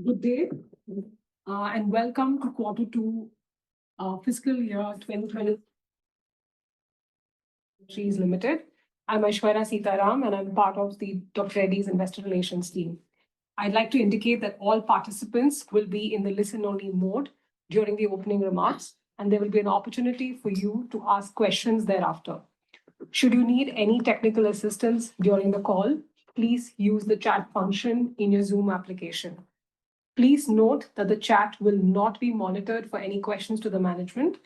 Good day, and welcome to quarter two, fiscal year 2023 Limited. I'm Aishwarya Sitaram, and I'm part of the Dr. Reddy's Investor Relations team. I'd like to indicate that all participants will be in the listen-only mode during the opening remarks, and there will be an opportunity for you to ask questions thereafter. Should you need any technical assistance during the call, please use the chat function in your Zoom application. Please note that the chat will not be monitored for any questions to the management.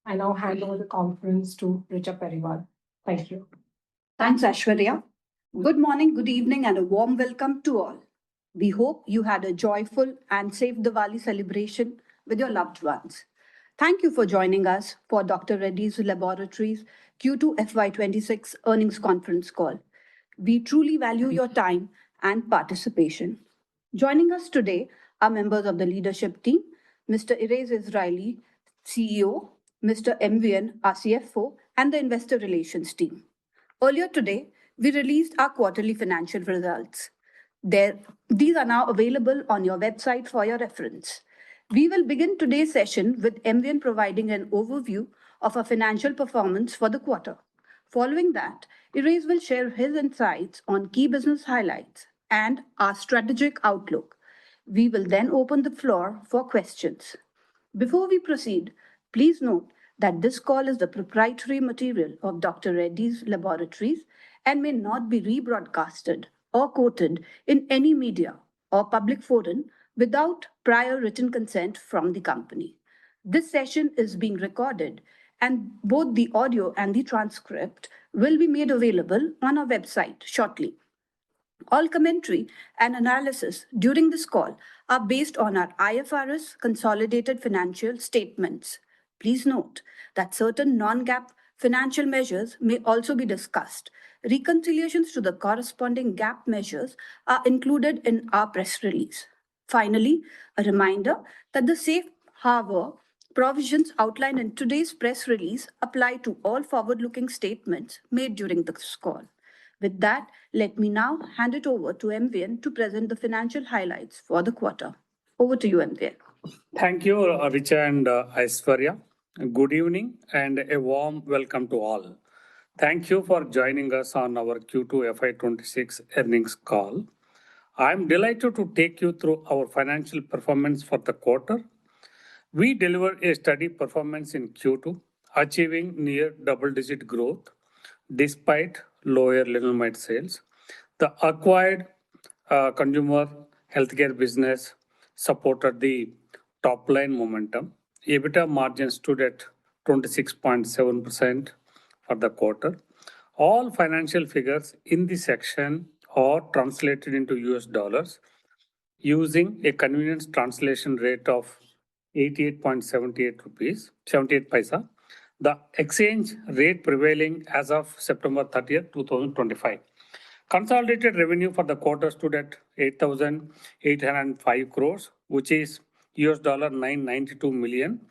I now hand over the conference to Richa Periwal. Thank you. Thanks, Aishwarya. Good morning, good evening, and a warm welcome to all. We hope you had a joyful and safe Diwali celebration with your loved ones. Thank you for joining us for Dr. Reddy's Laboratories Q2 FY26 earnings conference call. We truly value your time and participation. Joining us today are members of the leadership team, Mr. Erez Israeli, CEO, Mr. MVN, our CFO, and the investor relations team. Earlier today, we released our quarterly financial results. These are now available on your website for your reference. We will begin today's session with MVN providing an overview of our financial performance for the quarter. Following that, Erez will share his insights on key business highlights and our strategic outlook. We will then open the floor for questions. Before we proceed, please note that this call is the proprietary material of Dr. Reddy's Laboratories and may not be rebroadcasted or quoted in any media or public forum without prior written consent from the company. This session is being recorded, and both the audio and the transcript will be made available on our website shortly. All commentary and analysis during this call are based on our IFRS consolidated financial statements. Please note that certain non-GAAP financial measures may also be discussed. Reconciliations to the corresponding GAAP measures are included in our press release. Finally, a reminder that the safe harbor provisions outlined in today's press release apply to all forward-looking statements made during this call. With that, let me now hand it over to MVN to present the financial highlights for the quarter. Over to you, MVN. Thank you, Richa and Aishwarya. Good evening and a warm welcome to all. Thank you for joining us on our Q2 FY26 earnings call. I'm delighted to take you through our financial performance for the quarter. We delivered a steady performance in Q2, achieving near double-digit growth despite lower lenalidomide sales. The acquired consumer healthcare business supported the top-line momentum. EBITDA margin stood at 26.7% for the quarter. All financial figures in this section are translated into US dollars using a convenience translation rate of 88.78 paisa. The exchange rate prevailing as of September 30th, 2025. Consolidated revenue for the quarter stood at 8,805 crores, which is $992 million,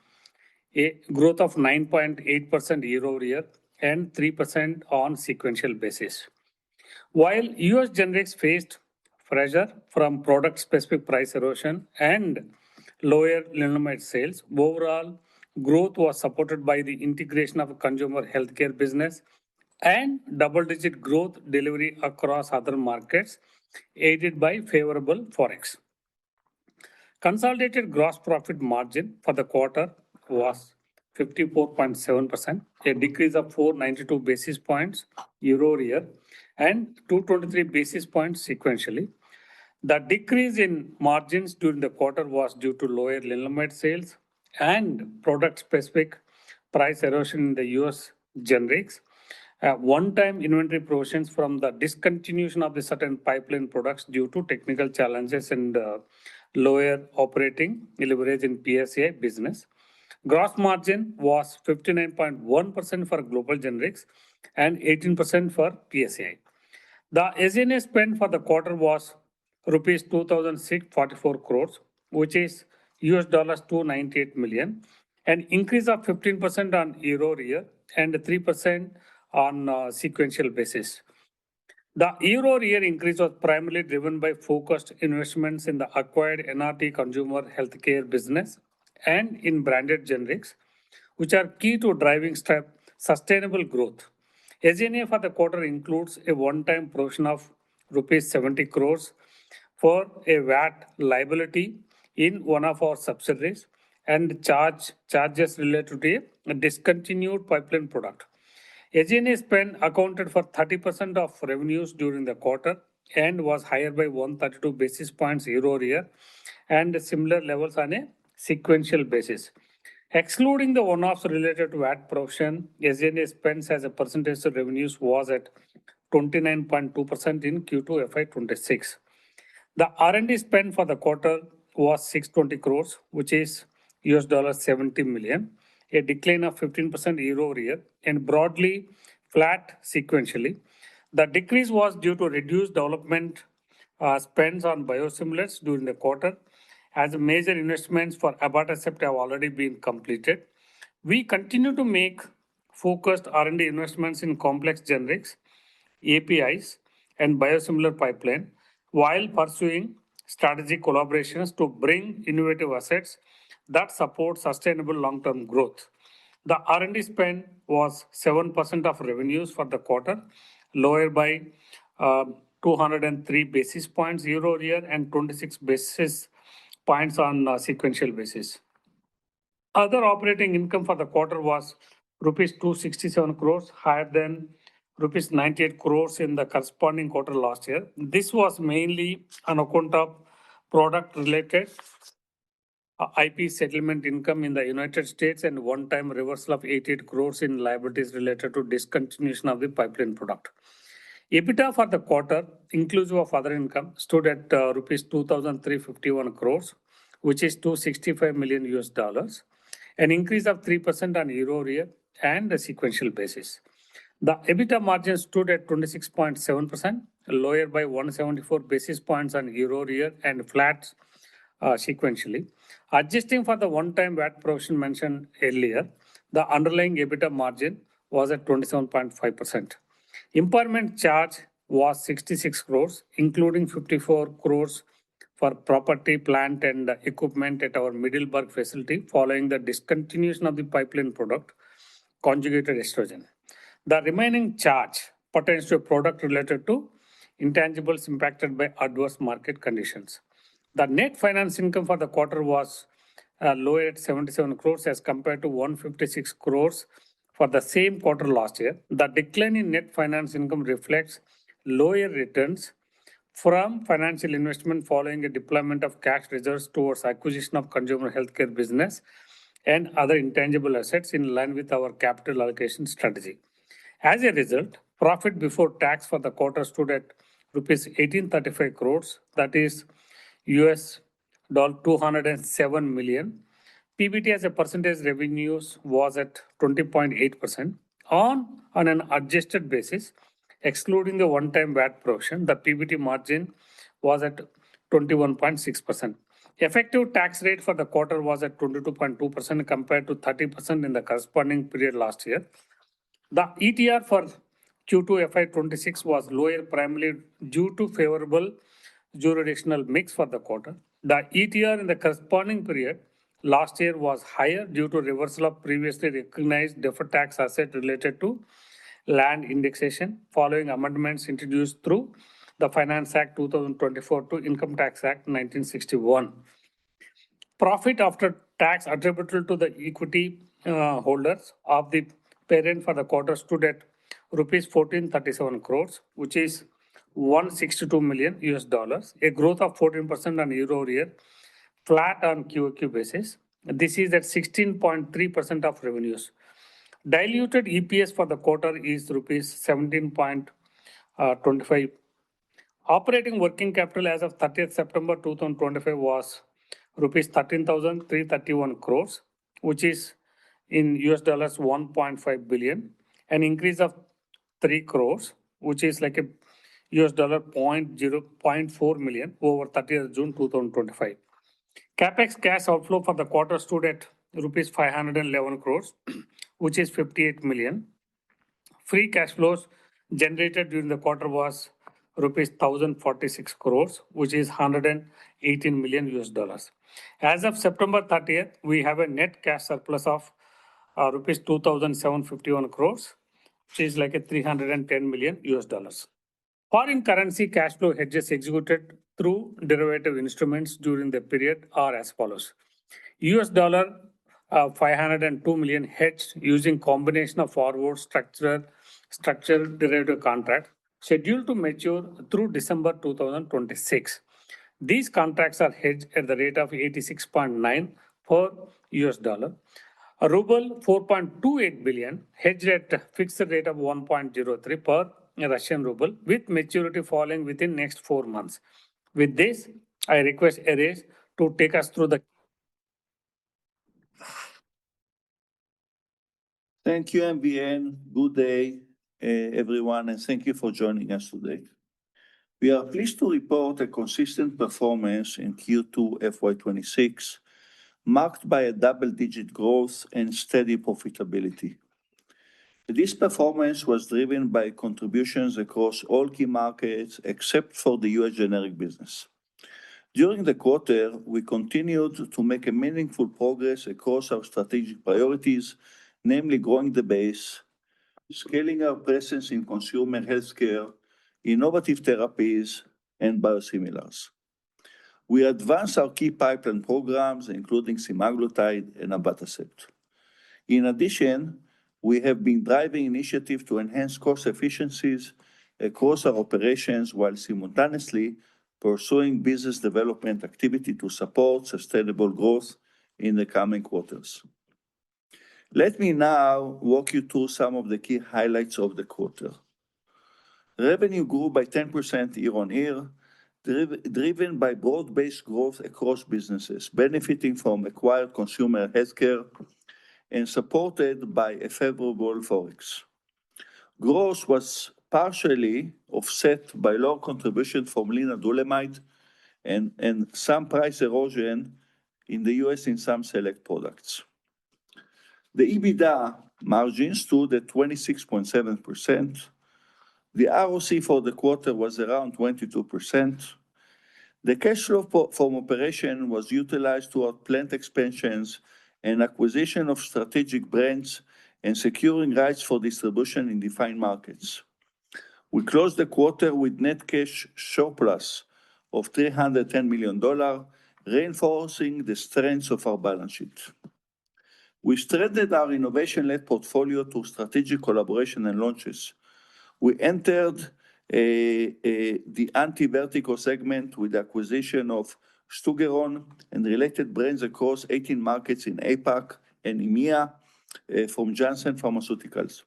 a growth of 9.8% year-over-year and 3% on sequential basis. While US generics faced pressure from product-specific price erosion and lower lenalidomide sales, overall growth was supported by the integration of consumer healthcare business and double-digit growth delivery across other markets, aided by favorable forex. Consolidated gross profit margin for the quarter was 54.7%, a decrease of 492 basis points year-over-year and 223 basis points sequentially. The decrease in margins during the quarter was due to lower lenalidomide sales and product-specific price erosion in the US generics, one-time inventory provisions from the discontinuation of the certain pipeline products due to technical challenges and lower operating leverage in PSA business. Gross margin was 59.1% for global generics and 18% for PSA. The SG&A spend for the quarter was rupees 2,644 crores, which is $298 million, an increase of 15% on year-over-year and 3% on sequential basis. The year-over-year increase was primarily driven by focused investments in the acquired NRT consumer healthcare business and in branded generics, which are key to driving sustainable growth. SG&A for the quarter includes a one-time provision of rupees 70 crores for a VAT liability in one of our subsidiaries and charges related to a discontinued pipeline product. SG&A spend accounted for 30% of revenues during the quarter and was higher by 132 basis points year-over-year and similar levels on a sequential basis. Excluding the one-offs related to VAT provision, SG&A spends as a percentage of revenues was at 29.2% in Q2 FY26. The R&D spend for the quarter was 620 crores, which is $70 million, a decline of 15% year-over-year and broadly flat sequentially. The decrease was due to reduced development spends on biosimilars during the quarter, as major investments for abatacept have already been completed. We continue to make focused R&D investments in complex generics, APIs, and biosimilar pipeline, while pursuing strategic collaborations to bring innovative assets that support sustainable long-term growth. The R&D spend was 7% of revenues for the quarter, lower by 203 basis points year-over-year and 26 basis points on a sequential basis. Other operating income for the quarter was rupees 267 crores, higher than rupees 98 crores in the corresponding quarter last year. This was mainly on account of product-related IP settlement income in the United States and one-time reversal of 88 crores in liabilities related to discontinuation of the pipeline product. EBITDA for the quarter, inclusive of other income, stood at rupees 2,351 crores, which is $265 million, an increase of 3% on year-over-year and a sequential basis. The EBITDA margin stood at 26.7%, lower by 174 basis points on year-over-year and flat sequentially. Adjusting for the one-time VAT provision mentioned earlier, the underlying EBITDA margin was at 27.5%. Impairment charge was 66 crores, including 54 crores for property, plant, and equipment at our Middleburg facility following the discontinuation of the pipeline product, conjugated estrogen. The remaining charge pertains to a product related to intangibles impacted by adverse market conditions. The net finance income for the quarter was lower at 77 crores as compared to 156 crores for the same quarter last year. The decline in net finance income reflects lower returns from financial investment following a deployment of cash reserves towards acquisition of consumer healthcare business and other intangible assets in line with our capital allocation strategy. As a result, profit before tax for the quarter stood at rupees 1835 crores, that is $207 million. PBT as a percentage revenues was at 20.8%. On an adjusted basis, excluding the one-time VAT provision, the PBT margin was at 21.6%. Effective tax rate for the quarter was at 22.2% compared to 30% in the corresponding period last year. The ETR for Q2 FY26 was lower primarily due to favorable jurisdictional mix for the quarter. The ETR in the corresponding period last year was higher due to reversal of previously recognized deferred tax asset related to land indexation following amendments introduced through the Finance Act 2024 to Income Tax Act 1961. Profit after tax attributable to the equity holders of the parent for the quarter stood at rupees 1437 crores, which is $162 million, a growth of 14% on year-over-year, flat on QOQ basis. This is at 16.3% of revenues. Diluted EPS for the quarter is rupees 17.25. Operating working capital as of 30th September 2025 was rupees 13,331 crores, which is in $1.5 billion, an increase of 3 crores, which is like a $0.4 million over 30th June 2025. Capex cash outflow for the quarter stood at rupees 511 crores, which is $58 million. Free cash flows generated during the quarter was rupees 1,046 crores, which is $118 million. As of September 30th, we have a net cash surplus of rupees 2,751 crores, which is like a $310 million. Foreign currency cash flow hedges executed through derivative instruments during the period are as follows. $502 million hedged using combination of forward structured derivative contract scheduled to mature through December 2026. These contracts are hedged at the rate of 86.9 per US dollar. A ruble 4.28 billion hedged at fixed rate of 1.03 per Russian ruble with maturity falling within next 4 months. With this, I request Ares to take us through the. Thank you, MVN. Good day, everyone, and thank you for joining us today. We are pleased to report a consistent performance in Q2 FY26, marked by a double-digit growth and steady profitability. This performance was driven by contributions across all key markets except for the US generic business. During the quarter, we continued to make a meaningful progress across our strategic priorities, namely growing the base, scaling our presence in consumer healthcare, innovative therapies, and biosimilars. We advanced our key pipeline programs, including semaglutide and abatacept. In addition, we have been driving initiatives to enhance cost efficiencies across our operations while simultaneously pursuing business development activity to support sustainable growth in the coming quarters. Let me now walk you through some of the key highlights of the quarter. Revenue grew by 10% year-on-year, driven by broad-based growth across businesses, benefiting from acquired consumer healthcare and supported by a favorable forex. Growth was partially offset by low contribution from lenalidomide and some price erosion in the US in some select products. The EBITDA margin stood at 26.7%. The ROC for the quarter was around 22%. The cash flow from operation was utilized toward plant expansions and acquisition of strategic brands and securing rights for distribution in defined markets. We closed the quarter with net cash surplus of $310 million, reinforcing the strength of our balance sheet. We strengthened our innovation-led portfolio through strategic collaboration and launches. We entered the anti-vertigo segment with the acquisition of Stugeron and related brands across 18 markets in APAC and EMEA from Janssen Pharmaceuticals.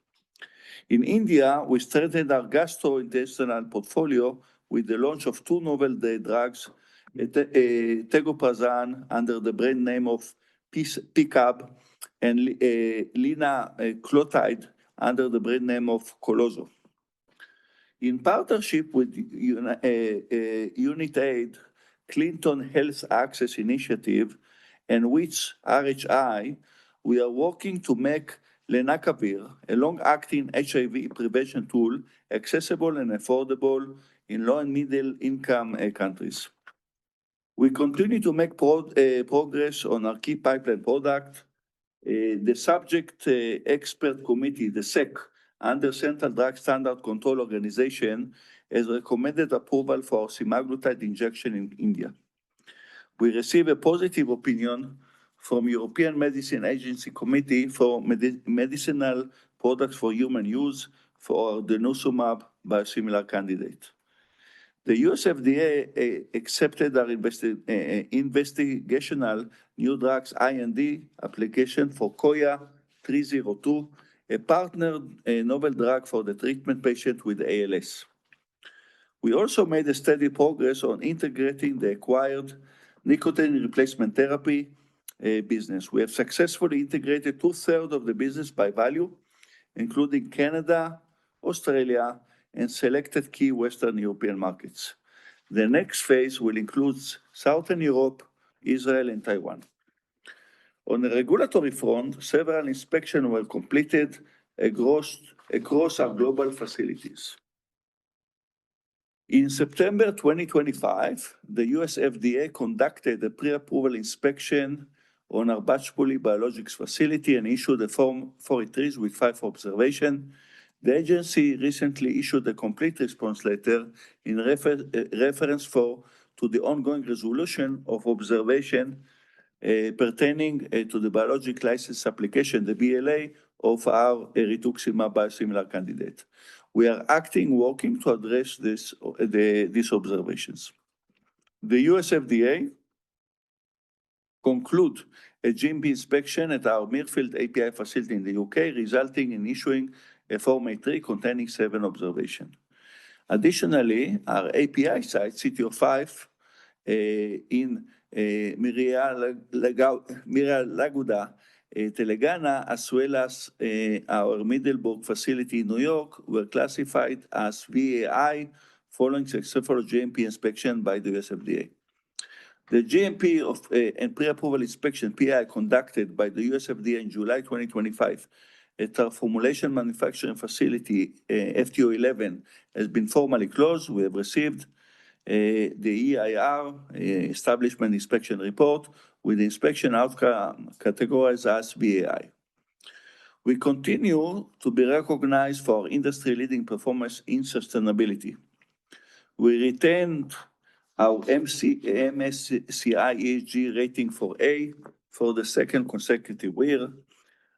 In India, we strengthened our gastrointestinal portfolio with the launch of 2 novel drugs, tegoprazan under the brand name of PCAB and linaclotide under the brand name of Colozo. In partnership with UnitAid, Clinton Health Access Initiative, and WITS RHI, we are working to make lenacapavir, a long-acting HIV prevention tool, accessible and affordable in low and middle income countries. We continue to make progress on our key pipeline product. The subject expert committee, the SEC, under Central Drug Standard Control Organization, has recommended approval for semaglutide injection in India. We received a positive opinion from European Medicine Agency Committee for Medicinal Products for Human Use for the denosumab biosimilar candidate. The US FDA accepted our investigational new drugs IND application for Koya 302, a partnered novel drug for the treatment patient with ALS. We also made a steady progress on integrating the acquired nicotine replacement therapy business. We have successfully integrated 2/3 of the business by value, including Canada, Australia, and selected key Western European markets. The next phase will include Southern Europe, Israel, and Taiwan. On the regulatory front, several inspections were completed across our global facilities. In September 2025, the US FDA conducted a pre-approval inspection on our Batch-Poly Biologics facility and issued a Form 483s with 5 observations. The agency recently issued a complete response letter in reference to the ongoing resolution of observation pertaining to the biologic license application, the BLA, of our rituximab biosimilar candidate. We are working to address these observations. The US FDA conclude a GMP inspection at our Mirfield API facility in the UK, resulting in issuing a Form 883 containing 7 observations. Additionally, our API site, CTO5, in Mira Laguda, Telangana, as well as our Middleburg facility in New York, were classified as VAI following successful GMP inspection by the US FDA. The GMP and pre-approval inspection PI conducted by the US FDA in July 2025 at our formulation manufacturing facility, FTO11, has been formally closed. We have received the EIR, Establishment Inspection Report, with the inspection outcome categorized as VAI. We continue to be recognized for our industry-leading performance in sustainability. We retained our MSCI ESG rating for A for the second consecutive year.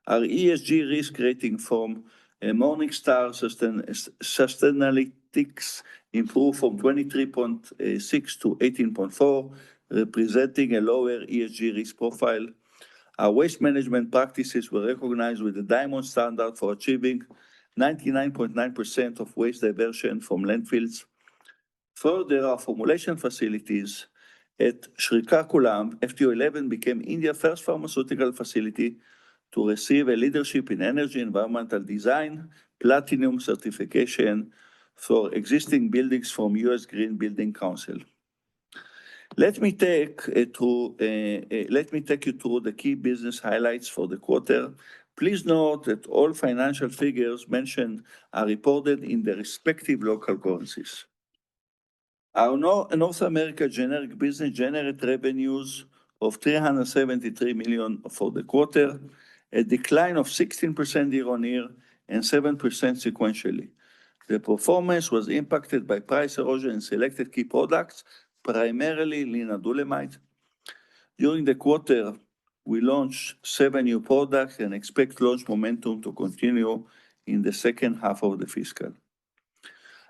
Our ESG risk rating from Morningstar Sustainalytics improved from 23.6 to 18.4, representing a lower ESG risk profile. Our waste management practices were recognized with the Diamond Standard for achieving 99.9% of waste diversion from landfills. Further, our formulation facilities at Srikakulam, FTO11, became India's first pharmaceutical facility to receive a Leadership in Energy Environmental Design Platinum certification for existing buildings from US Green Building Council. Let me take you through the key business highlights for the quarter. Please note that all financial figures mentioned are reported in the respective local currencies. Our North America generic business generated revenues of $373 million for the quarter, a decline of 16% year-on-year and 7% sequentially. The performance was impacted by price erosion in selected key products, primarily lenalidomide. During the quarter, we launched 7 new products and expect launch momentum to continue in the second half of the fiscal.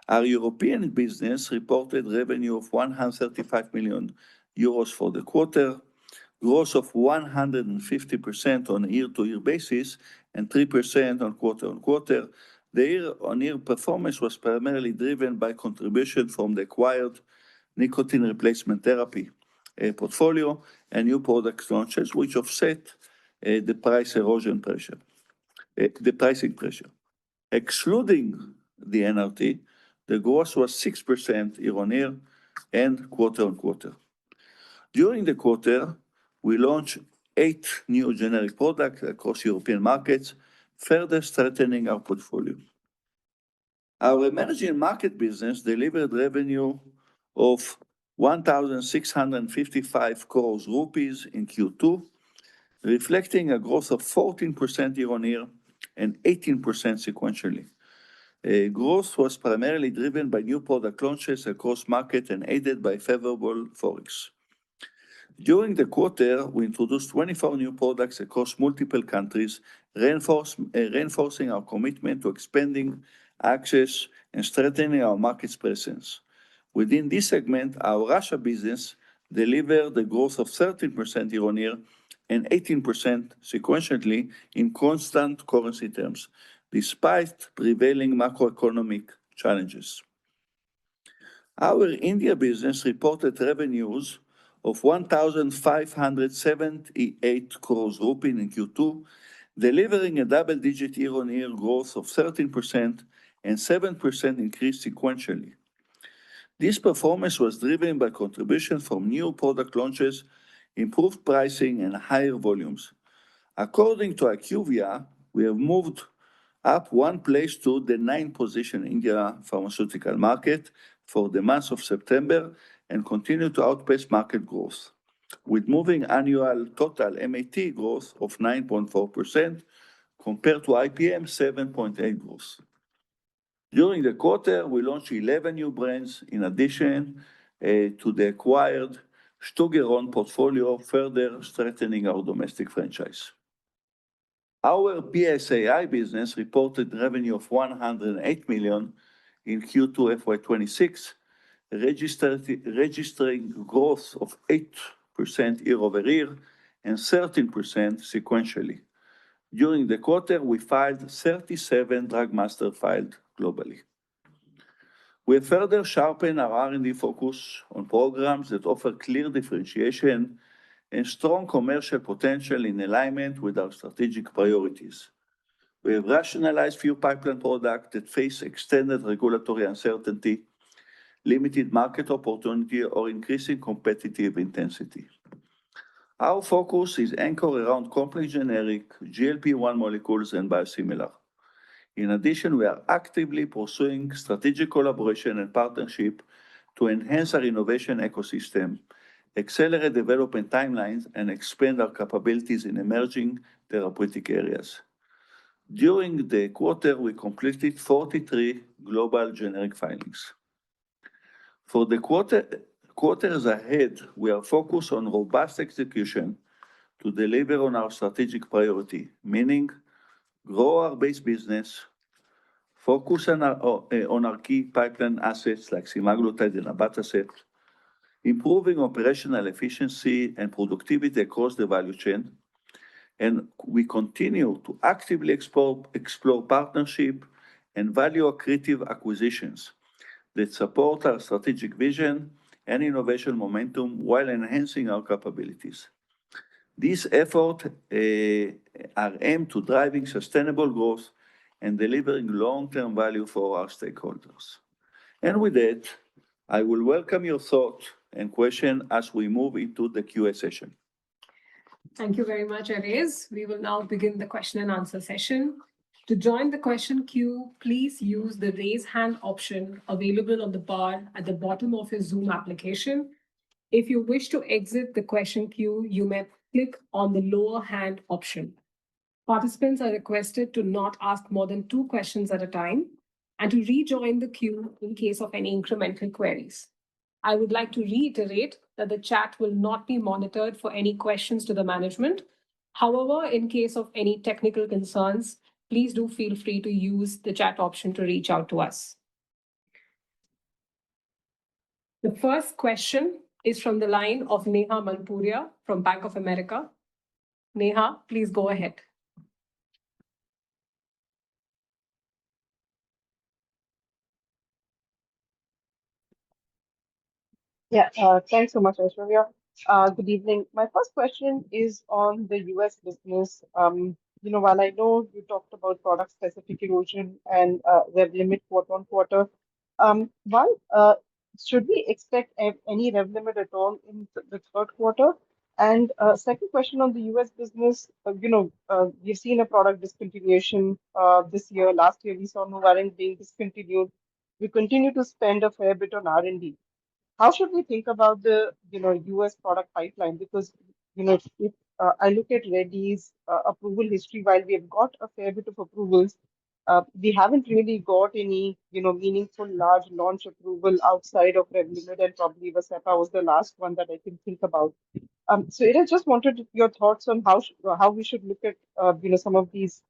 Our European business reported revenue of 135 million euros for the quarter, growth of 150% on a year-to-year basis and 3% on quarter-on-quarter. The year-on-year performance was primarily driven by contribution from the acquired nicotine replacement therapy portfolio and new product launches, which offset the pricing pressure. Excluding the NRT, the growth was 6% year-on-year and quarter-on-quarter. During the quarter, we launched 8 new generic products across European markets, further strengthening our portfolio. Our emerging market business delivered revenue of 1,655 crores rupees in Q2, reflecting a growth of 14% year-on-year and 18% sequentially. Growth was primarily driven by new product launches across market and aided by favorable Forex. During the quarter, we introduced 24 new products across multiple countries, reinforcing our commitment to expanding access and strengthening our market's presence. Within this segment, our Russia business delivered a growth of 13% year-on-year and 18% sequentially in constant currency terms, despite prevailing macroeconomic challenges. Our India business reported revenues of 1,578 crores rupees in Q2, delivering a double-digit year-on-year growth of 13% and 7% increase sequentially. This performance was driven by contribution from new product launches, improved pricing, and higher volumes. According to IQVIA, we have moved up 1 place to the 9th position in India pharmaceutical market, for the month of September and continue to outpace market growth, with moving annual total MAT growth of 9.4% compared to IPM 7.8% growth. During the quarter, we launched 11 new brands in addition to the acquired Stüggeron portfolio, further strengthening our domestic franchise. Our PSAI business reported revenue of $108 million in Q2 FY26, registering growth of 8% year-over-year and 13% sequentially. During the quarter, we filed 37 drug master files globally. We have further sharpened our R&D focus on programs that offer clear differentiation and strong commercial potential in alignment with our strategic priorities. We have rationalized few pipeline products that face extended regulatory uncertainty, limited market opportunity, or increasing competitive intensity. Our focus is anchored around complex generic, GLP-1 molecules, and biosimilar. In addition, we are actively pursuing strategic collaboration and partnership to enhance our innovation ecosystem, accelerate development timelines, and expand our capabilities in emerging therapeutic areas. During the quarter, we completed 43 global generic filings. For the quarters ahead, we are focused on robust execution to deliver on our strategic priority, meaning grow our base business, focus on our key pipeline assets like semaglutide and abatacept, improving operational efficiency and productivity across the value chain, and we continue to actively explore partnership and value-accretive acquisitions that support our strategic vision and innovation momentum while enhancing our capabilities. These efforts are aimed to driving sustainable growth and delivering long-term value for our stakeholders. And with that, I will welcome your thoughts and questions as we move into the Q&A session. Thank you very much, Erez. We will now begin the question and answer session. To join the question queue, please use the raise hand option available on the bar at the bottom of your Zoom application. If you wish to exit the question queue, you may click on the lower hand option. Participants are requested to not ask more than 2 questions at a time and to rejoin the queue in case of any incremental queries. I would like to reiterate that the chat will not be monitored for any questions to the management. However, in case of any technical concerns, please do feel free to use the chat option to reach out to us. The first question is from the line of Neha Manpuria from Bank of America. Neha, please go ahead. Yeah, thanks so much, Aishwarya. Good evening. My first question is on the US business. While I know you talked about product-specific erosion and rev limit quarter-on-quarter, should we expect any rev limit at all in the third quarter? And second question on the US business, we've seen a product discontinuation this year. Last year, we saw Novartis being discontinued. We continue to spend a fair bit on R&D. How should we think about the US product pipeline? Because if I look at Reddy's approval history, while we have got a fair bit of approvals, we haven't really got any meaningful large launch approval outside of Revlimid, and probably Vascepa was the last one that I can think about. So I just wanted your thoughts on how we should look at some of these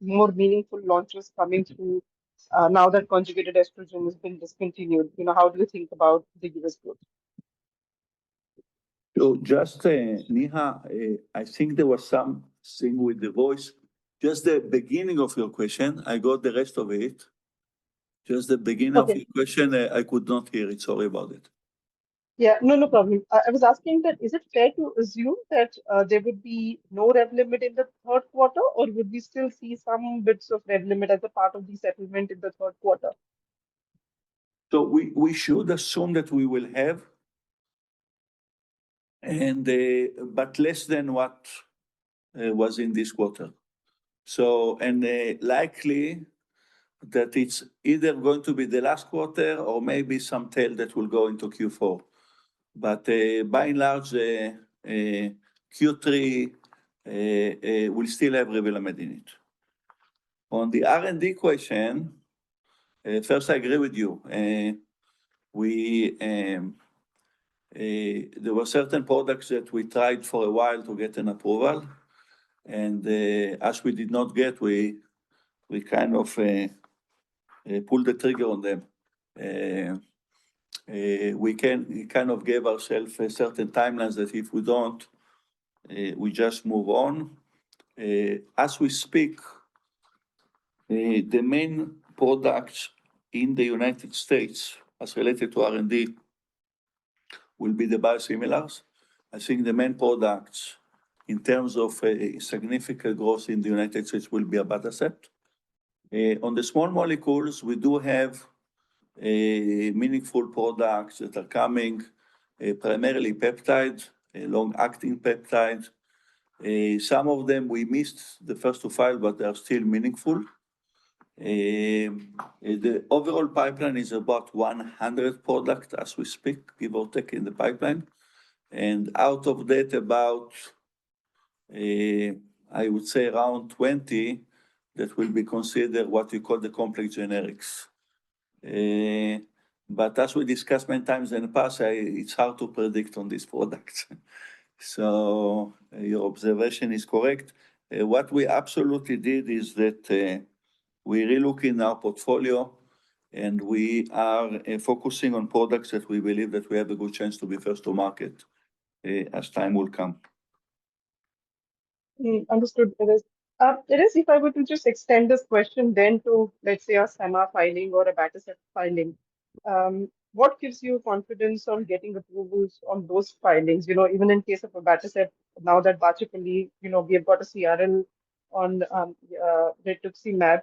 more meaningful launches coming through. Now that conjugated estrogen has been discontinued, how do you think about the US growth? So just, Neha, I think there was something with the voice. Just the beginning of your question, I got the rest of it. Just the beginning of your question, I could not hear it. Sorry about it. Yeah, no problem. I was asking that, is it fair to assume that there would be no rev limit in the third quarter, or would we still see some bits of rev limit as a part of the settlement in the third quarter? So we should assume that we will have, but less than what was in this quarter. So, and likely that it's either going to be the last quarter or maybe some tail that will go into Q4. But by and large, Q3 will still have Revlimid in it. On the R&D question, first I agree with you. There were certain products that we tried for a while to get an approval, and as we did not get, we kind of pulled the trigger on them. We kind of gave ourselves a certain timelines that if we don't, we just move on. As we speak, the main products in the United States as related to R&D will be the biosimilars. I think the main products in terms of significant growth in the United States will be abatacept. On the small molecules, we do have meaningful products that are coming, primarily peptides, long-acting peptides. Some of them we missed the first to file, but they are still meaningful. The overall pipeline is about 100 products as we speak, give or take in the pipeline. And out of that, about, I would say around 20 that will be considered what you call the complex generics. But as we discussed many times in the past, it's hard to predict on these products. So your observation is correct. What we absolutely did is that we relook in our portfolio and we are focusing on products that we believe that we have a good chance to be first to market as time will come. Understood, Perez. Perez, if I were to just extend this question then to, let's say, a SEMA filing or a abatacept filing, what gives you confidence on getting approvals on those filings? You know, even in case of a abatacept, now that Bachapali, you know, we have got a CRL on rituximab.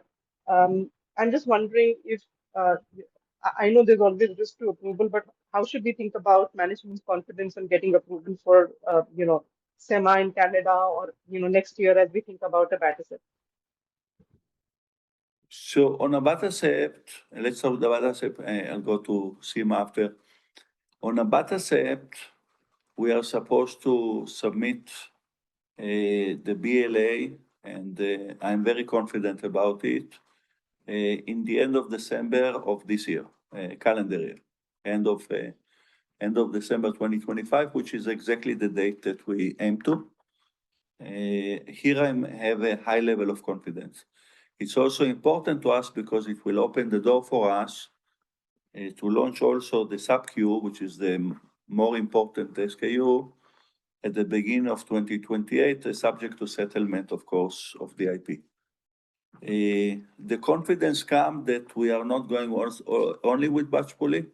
I'm just wondering if, I know there's always risk to approval, but how should we think about management's confidence on getting approval for, you know, SEMA in Canada or, you know, next year as we think about a abatacept? So on abatacept, let's start with abatacept. I'll go to SEMA after. On abatacept, we are supposed to submit the BLA, and I'm very confident about it. In the end of December of this year, calendar year, end of December 2025, which is exactly the date that we aim to. Here I have a high level of confidence. It's also important to us because it will open the door for us to launch also the sub-Q, which is the more important SKU, at the beginning of 2028, subject to settlement, of course, of the IP. The confidence comes that we are not going only with Bachapali,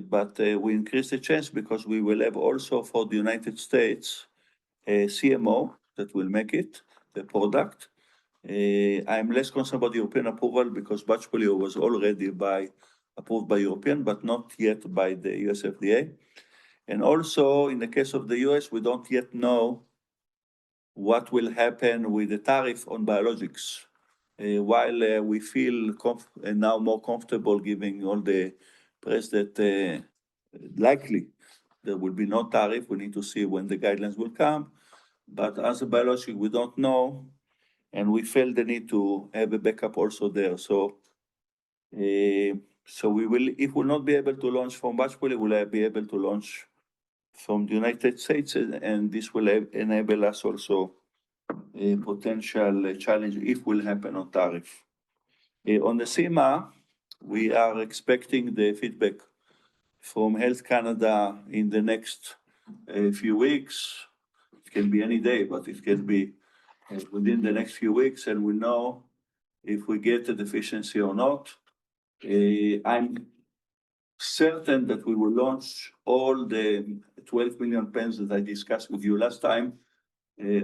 but we increase the chance because we will have also for the United States a CMO that will make it, the product. I'm less concerned about European approval because Bachapali was already approved by European, but not yet by the US FDA. And also in the case of the US, we don't yet know what will happen with the tariff on biologics. While we feel now more comfortable giving all the press that likely there will be no tariff. We need to see when the guidelines will come. But as a biologic, we don't know. And we felt the need to have a backup also there. So we will, if we'll not be able to launch from Bachapali, we'll be able to launch from the United States, and this will enable us also a potential challenge if will happen on tariff. On the SEMA, we are expecting the feedback from Health Canada in the next few weeks. It can be any day, but it can be within the next few weeks, and we know if we get a deficiency or not. I'm certain that we will launch all the 12 million pens that I discussed with you last time.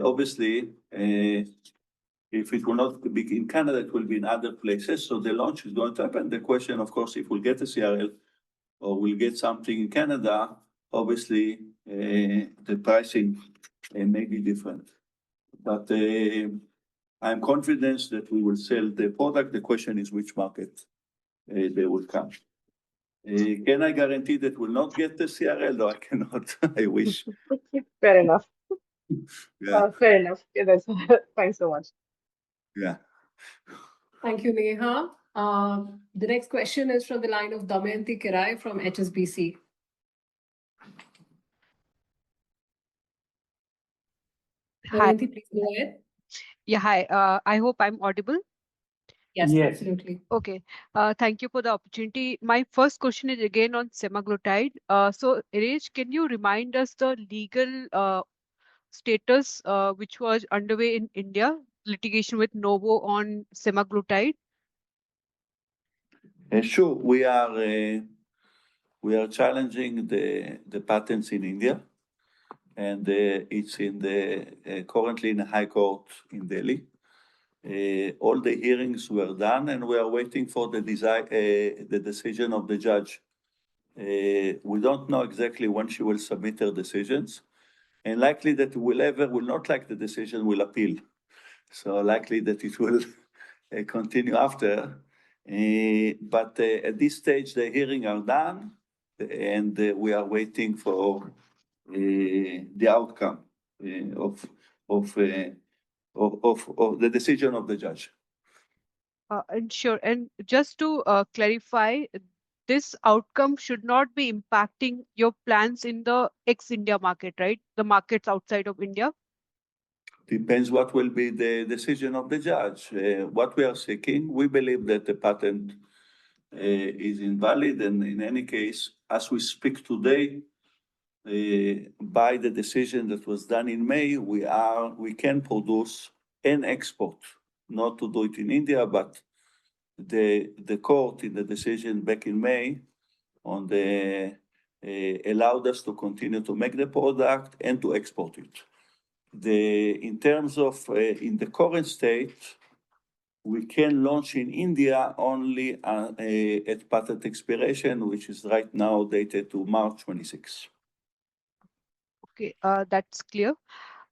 Obviously, if it will not be in Canada, it will be in other places. So the launch is going to happen. The question, of course, if we'll get a CRL or we'll get something in Canada, obviously the pricing may be different. But I'm confident that we will sell the product. The question is which market they will come. Can I guarantee that we'll not get the CRL? No, I cannot. I wish. Fair enough. Yeah, Fair enough. Yeah, that's thanks so much. yeah. Thank you, Neha. The next question is from the line of Damayanti Kirai from HSBC. Hi. Damayanti, please go ahead. Yeah, hi. I hope I'm audible. Yes, Yes. absolutely. Okay. Thank you for the opportunity. My first question is again on semaglutide. So, Erej, can you remind us the legal status which was underway in India, litigation with Novo on semaglutide? Sure, we are challenging the patents in India, and it's currently in the High Court in Delhi. All the hearings were done, and we are waiting for the decision of the judge. We don't know exactly when she will submit her decisions, and likely that whoever will not like the decision will appeal. So likely that it will continue after. But at this stage, the hearing are done, and we are waiting for the outcome of the decision of the judge. And sure. And just to clarify, this outcome should not be impacting your plans in the ex-India market, right? The markets outside of India. Depends what will be the decision of the judge. What we are seeking, we believe that the patent is invalid, and in any case, as we speak today, by the decision that was done in May, we can produce and export, not to do it in India, but the court in the decision back in May allowed us to continue to make the product and to export it. In terms of in the current state, we can launch in India only at patent expiration, which is right now dated to March 26. Okay, that's clear.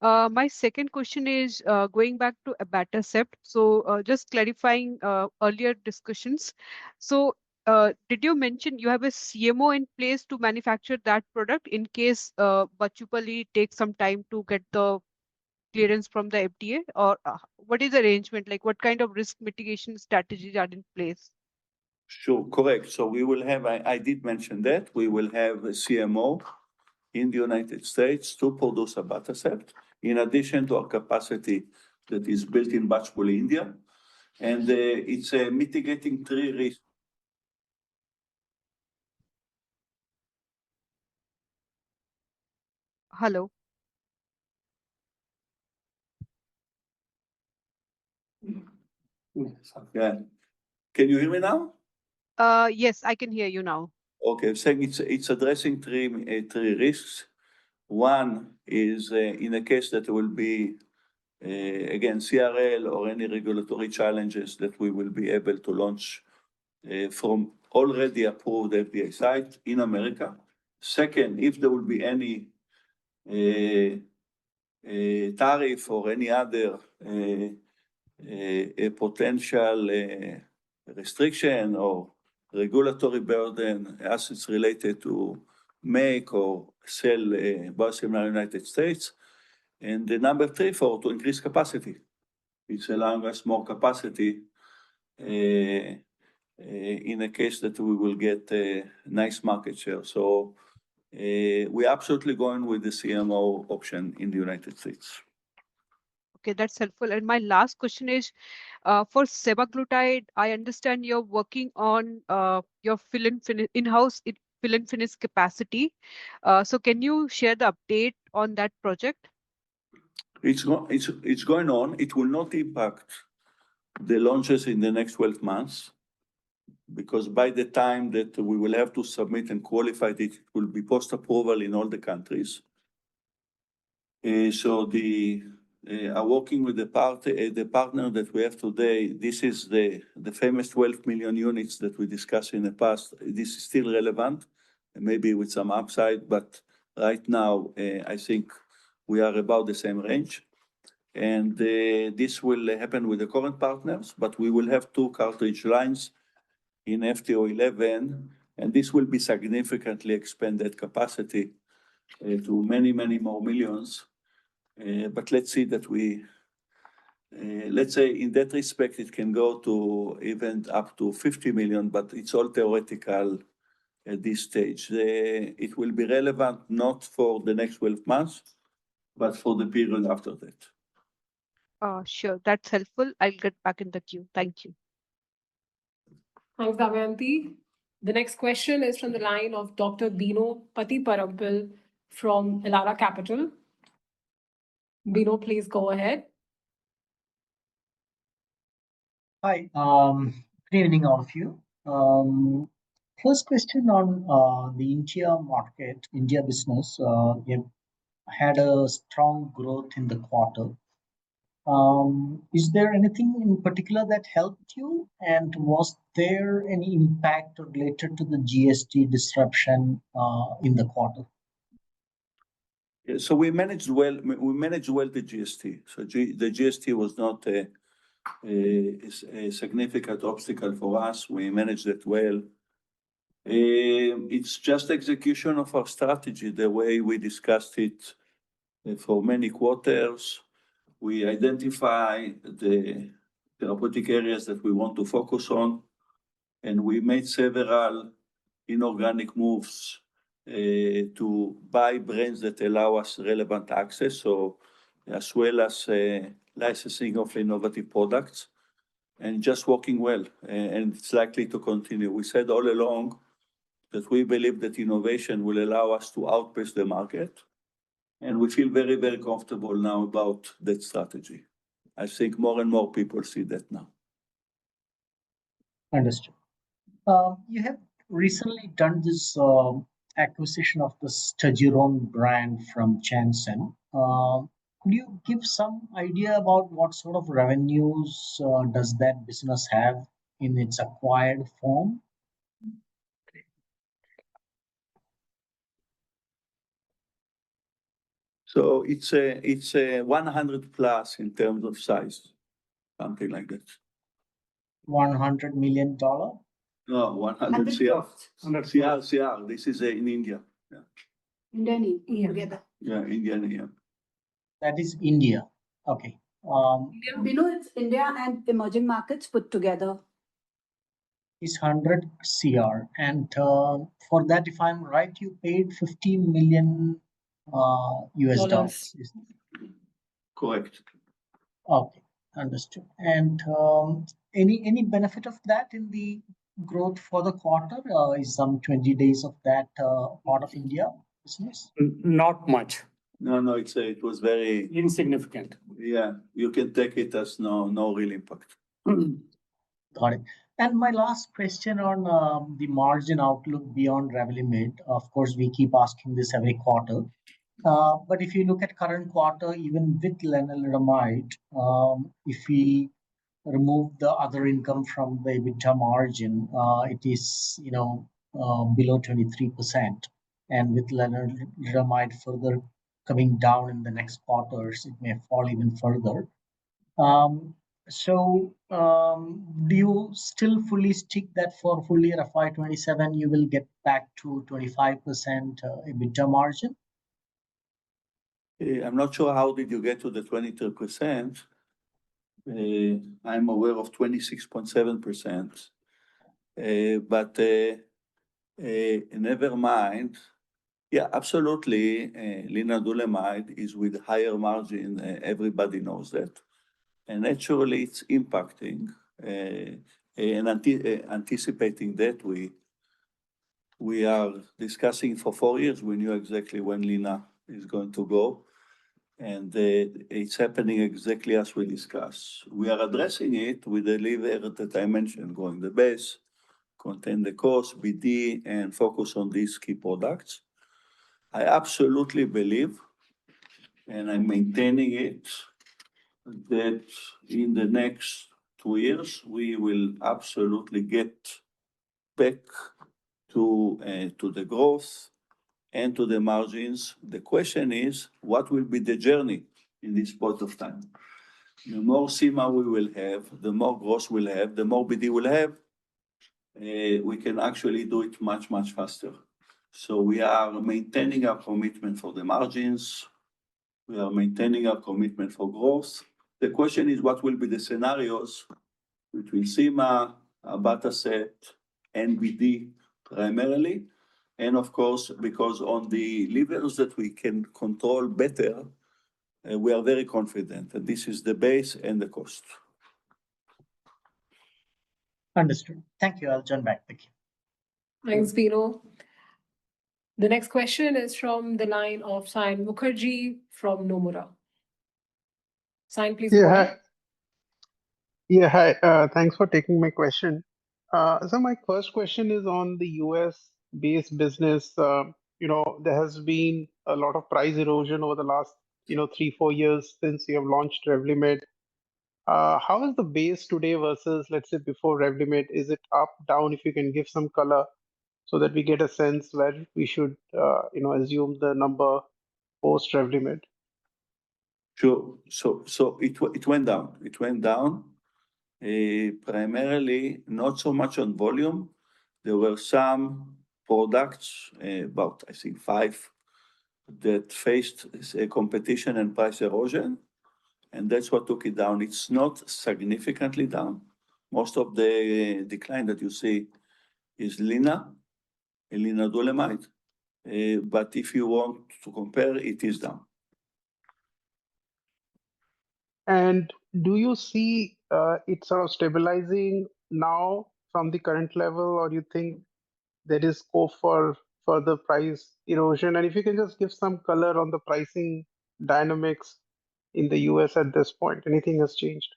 My second question is going back to abatacept. So just clarifying earlier discussions. So did you mention you have a CMO in place to manufacture that product in case Bachupali takes some time to get the clearance from the FDA? Or what is the arrangement? Like what kind of risk mitigation strategies are in place? Sure, correct. So we will have, I did mention that, we will have a CMO in the United States to produce abatacept, in addition to our capacity that is built in Bachupally, India. And it's mitigating 3 risks. Hello. Yeah. Can you hear me now? Yes, I can hear you now. Okay, I'm saying it's addressing 3 risks. One is in a case that there will be, again, CRL or any regulatory challenges, that we will be able to launch from already approved FDA site in America. Second, if there will be any tariff or any other potential restriction or regulatory burden as it's related to make or sell biosimilar in the United States. And the number 3, to increase capacity. It's allowing us more capacity in a case that we will get a nice market share. So we're absolutely going with the CMO option in the United States. Okay, that's helpful. And my last question is for semaglutide, I understand you're working on your fill and finish in-house fill and finish capacity. So can you share the update on that project? It's going on. It will not impact the launches in the next 12 months, because by the time that we will have to submit and qualify it, it will be post-approval in all the countries. So working with the partner that we have today, this is the famous 12 million units that we discussed in the past. This is still relevant, maybe with some upside, but right now, I think we are about the same range. And this will happen with the current partners, but we will have 2 cartridge lines in FTO11, and this will be significantly expanded capacity to many, many more millions. But let's see that let's say in that respect, it can go to even up to 50 million, but it's all theoretical at this stage. It will be relevant not for the next 12 months, but for the period after that. Sure, that's helpful. I'll get back in the queue. Thank you. Thanks, Damayanti. The next question is from the line of Dr. Bino Patiparampil from Elara Capital. Bino, please go ahead. Hi, good evening, all of you. First question on the India market, India business. You had a strong growth in the quarter. Is there anything in particular that helped you? And was there any impact related to the GST disruption in the quarter? Yeah, so we managed well the GST. So the GST was not a significant obstacle for us. We managed it well. It's just execution of our strategy, the way we discussed it for many quarters. We identify the therapeutic areas that we want to focus on, and we made several inorganic moves to buy brands that allow us relevant access, so as well as licensing of innovative products, and just working well, and it's likely to continue. We said all along that we believe that innovation will allow us to outpace the market, and we feel very, very comfortable now about that strategy. I think more and more people see that now. Understood. You have recently done this acquisition of the Stagiron brand from Janssen. Could you give some idea about what sort of revenues does that business have in its acquired form? So it's a 100 plus in terms of size, something like that. $100 million? No, 100 CR. This is in India. Yeah. India, Yeah. together. Yeah, India. Yeah. That is India. Okay. Below it's India and emerging markets put together. Is 100 CR. And for that, if I'm right, you paid 15 million US dollars. Correct. Okay, understood. And any benefit of that in the growth for the quarter? Is some 20 days of that part of India business? Not much. No, it was very Insignificant. Yeah, you can take it as no real impact. Got it. And my last question on the margin outlook beyond Revlimid. Of course, we keep asking this every quarter. But if you look at current quarter, even with lenalidomide, if we remove the other income from the EBITDA margin, it is below 23%. And with lenalidomide further coming down in the next quarters, it may fall even further. Do you still fully stick that for full year FY27 you will get back to 25% EBITDA margin? I'm not sure how did you get to the 23%. I'm aware of 26.7%. But never mind. Yeah, absolutely. Lenalidomide is with higher margin. Everybody knows that. And naturally, it's impacting. And anticipating that, we are discussing for 4 years. We knew exactly when Lena is going to go. And it's happening exactly as we discussed. We are addressing it with the lever that I mentioned, going the base, contain the cost, BD, and focus on these key products. I absolutely believe, and I'm maintaining it, that in the next 2 years, we will absolutely get back to the growth and to the margins. The question is, what will be the journey in this point of time. The more SEMA we will have, the more growth we'll have, the more BD we'll have, we can actually do it much, much faster. So we are maintaining our commitment for the margins. We are maintaining our commitment for growth. The question is, what will be the scenarios between SEMA, Abataset, and BD primarily? And of course, because on the levers that we can control better, we are very confident that this is the base and the cost. Understood. Thank you. I'll turn back the queue. Thanks, Bino. The next question is from the line of Sayan Mukherjee from Nomura. Sayan, please go ahead. Hi. Thanks for taking my question. So my first question is on the US-based business. There has been a lot of price erosion over the last, 3-4 years since you have launched Revlimid. How is the base today versus, let's say, before Revlimid? Is it up, down? If you can give some color so that we get a sense where we should, assume the number post Revlimid. Sure. So it went down. It went down primarily not so much on volume. There were some products, about I think 5, that faced competition and price erosion, and that's what took it down. It's not significantly down. Most of the decline that you see is lenalidomide, but if you want to compare, it is down. And do you see it sort of stabilizing now from the current level, or do you think there is scope for further price erosion? And if you can just give some color on the pricing dynamics in the US at this point, anything has changed?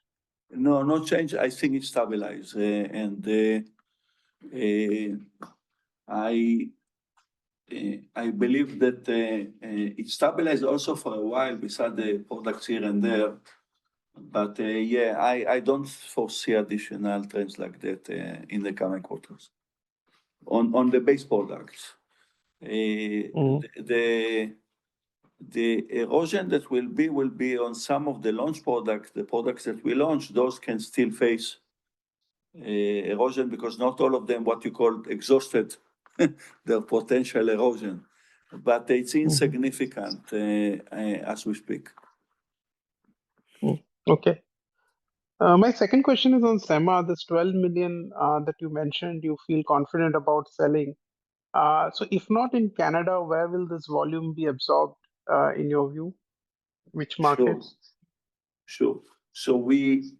No change. I think it's stabilized, and I believe that it stabilized also for a while beside the products here and there. But I don't foresee additional trends like that in the coming quarters. On the base products, the erosion that will be on some of the launch products. The products that we launch, those can still face erosion because not all of them, what you call, exhausted their potential erosion, but it's insignificant as we speak. Okay. My second question is on SEMA, this 12 million that you mentioned, you feel confident about selling. So if not in Canada, where will this volume be absorbed in your view? Which markets? Sure. So we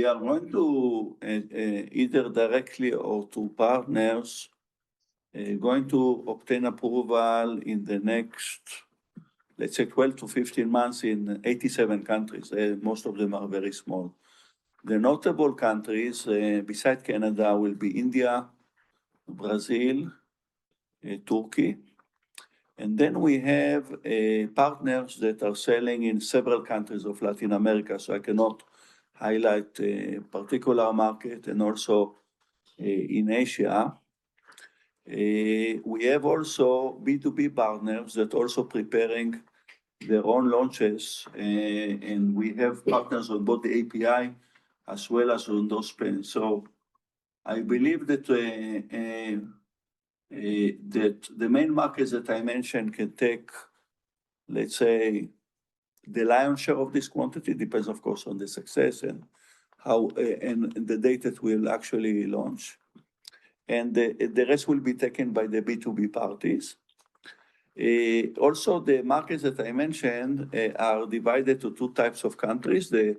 are going to either directly or to partners going to obtain approval in the next, let's say, 12 to 15 months in 87 countries. Most of them are very small. The notable countries besides Canada will be India, Brazil, Turkey. And then we have partners that are selling in several countries of Latin America, so I cannot highlight a particular market, and also in Asia. We have also B2B partners that are also preparing their own launches, and we have partners on both the API as well as on those pens. So I believe that that the main markets that I mentioned can take, let's say, the lion's share of this quantity. Depends, of course, on the success and how and the date that we'll actually launch. And the rest will be taken by the B2B parties. Also, the markets that I mentioned are divided to 2 types of countries, the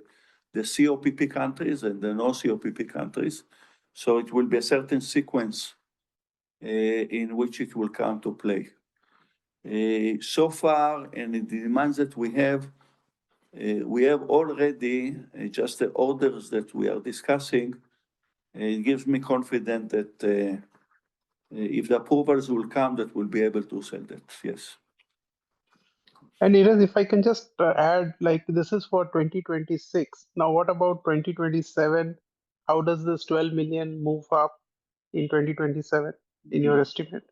COPP countries and the non-COPP countries. So it will be a certain sequence in which it will come to play. So far, and in the demands that we have already just the orders that we are discussing. It gives me confidence that if the approvals will come, that we'll be able to sell that, yes. And Neeraj, if I can just add, like this is for 2026. Now, what about 2027? How does this 12 million move up in 2027 in your estimate?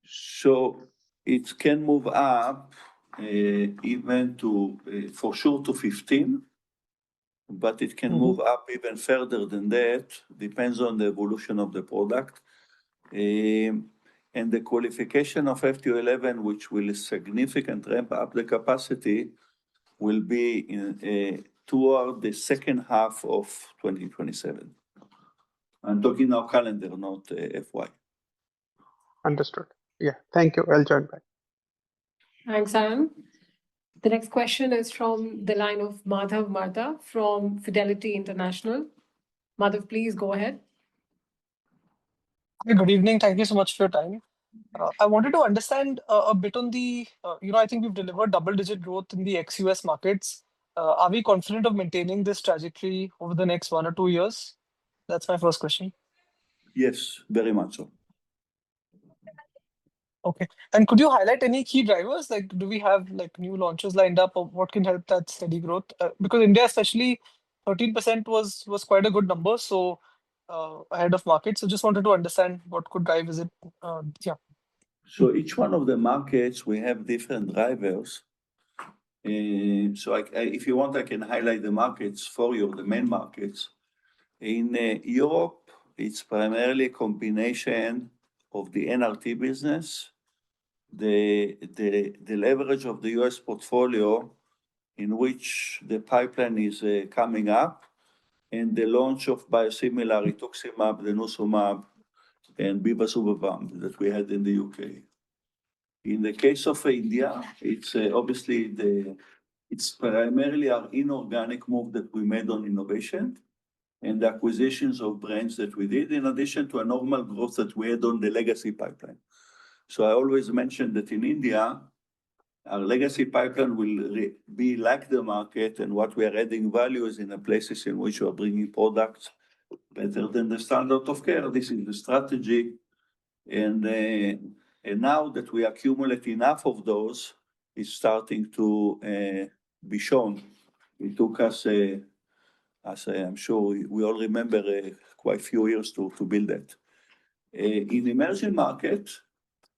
So it can move up even to, for sure to 15, but it can move up even further than that, depends on the evolution of the product. And the qualification of FT11, which will significant ramp up the capacity, will be in, toward the second half of 2027. I'm talking now calendar, not FY. Understood. Yeah, thank you. I'll join back. Thanks, Sam. The next question is from the line of Madhav Martha from Fidelity International. Madhav, please go ahead. Hey, good evening. Thank you so much for your time. I wanted to understand a bit on the, I think we've delivered double-digit growth in the ex-US markets. Are we confident of maintaining this trajectory over the next 1 or 2 years? That's my first question. Yes, very much so. Okay. And could you highlight any key drivers? Like, do we have like new launches lined up, or what can help that steady growth? Because India, especially 13% was quite a good number. So ahead of market. So just wanted to understand what could drive is it. Yeah. So each one of the markets, we have different drivers. So if you want, I can highlight the markets for you, the main markets. In Europe, it's primarily a combination of the NRT business, the leverage of the US portfolio, in which the pipeline is coming up, and the launch of biosimilar rituximab, denosumab, and bevacizumab that we had in the UK. In the case of India, it's obviously it's primarily our inorganic move that we made on innovation and the acquisitions of brands that we did, in addition to a normal growth that we had on the legacy pipeline. So I always mention that in India, our legacy pipeline will be like the market, and what we are adding value is in the places in which we are bringing products better than the standard of care. This is the strategy. And now that we accumulate enough of those, it's starting to be shown. It took us, as I'm sure we all remember, quite a few years to build that. In emerging markets,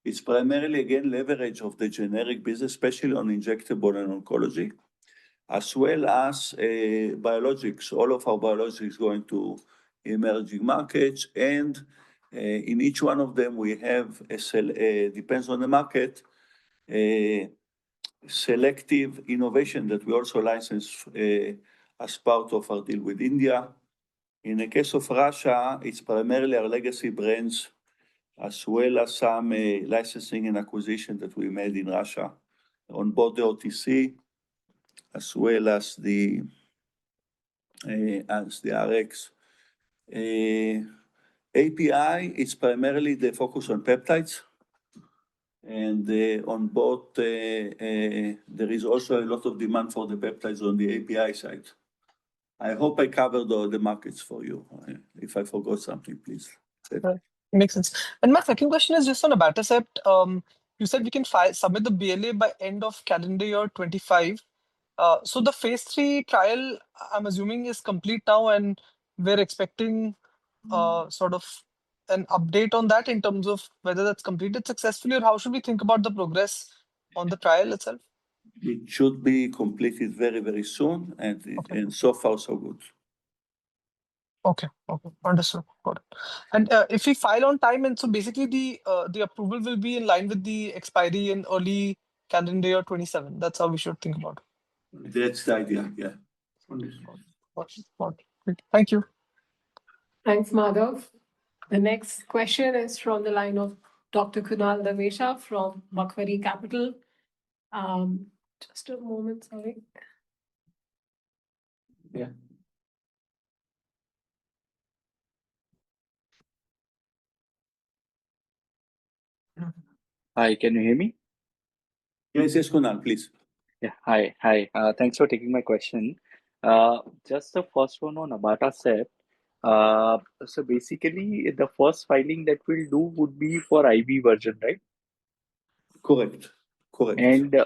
it's primarily, again, leverage of the generic business, especially on injectable and oncology, as well as biologics. All of our biologics going to emerging markets, and in each one of them, we have depends on the market, selective innovation that we also license as part of our deal with India. In the case of Russia, it's primarily our legacy brands, as well as some licensing and acquisition that we made in Russia on both the OTC as well as the RX. API is primarily the focus on peptides, and on both, there is also a lot of demand for the peptides on the API side. I hope I covered all the markets for you. If I forgot something, please. Makes sense. And my second question is just on abatacept. You said we can submit the BLA by end of calendar year 25. So the phase 3 trial, I'm assuming, is complete now, and we're expecting sort of an update on that in terms of whether that's completed successfully, or how should we think about the progress on the trial itself? It should be completed very, very soon, and so far, so good. Okay, understood. Got it. And if we file on time, and so basically the approval will be in line with the expiry in early calendar year 27. That's how we should think about it. That's the idea, yeah. Thank you. Thanks, Madhav. The next question is from the line of Dr. Kunal Dhamesha from Macquarie Capital. Just a moment, sorry. Yeah. Hi, can you hear me? Yes, Kunal, please. Yeah, hi. Thanks for taking my question. Just the first one on abatacept. So basically, the first filing that we'll do would be for IV version, right? Correct. And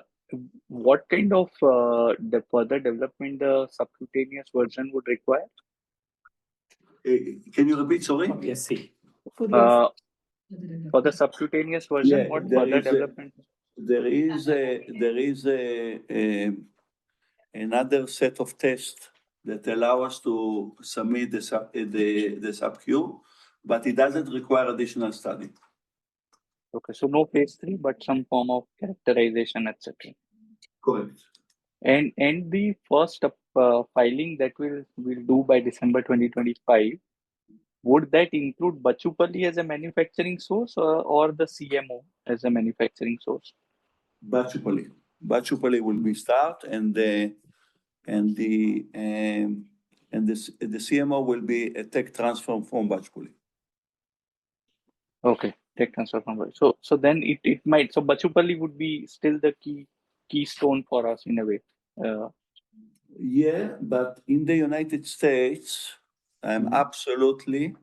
what kind of the further development the subcutaneous version would require? Can you repeat, sorry? Yes, see. For the subcutaneous version, what further development? There is another set of tests that allow us to submit the sub-Q, but it doesn't require additional study. Okay, so no phase 3, but some form of characterization, etc. Correct. And the first filing that we'll do by December 2025, would that include Bachupalli as a manufacturing source or the CMO as a manufacturing source? Bachupalli. Bachupalli will be start, and the CMO will be a tech transfer from Bachupalli. Okay, tech transfer from Bachupalli. So then it might, so Bachupalli would be still the keystone for us in a way. Yeah, but in the United States, I'm absolutely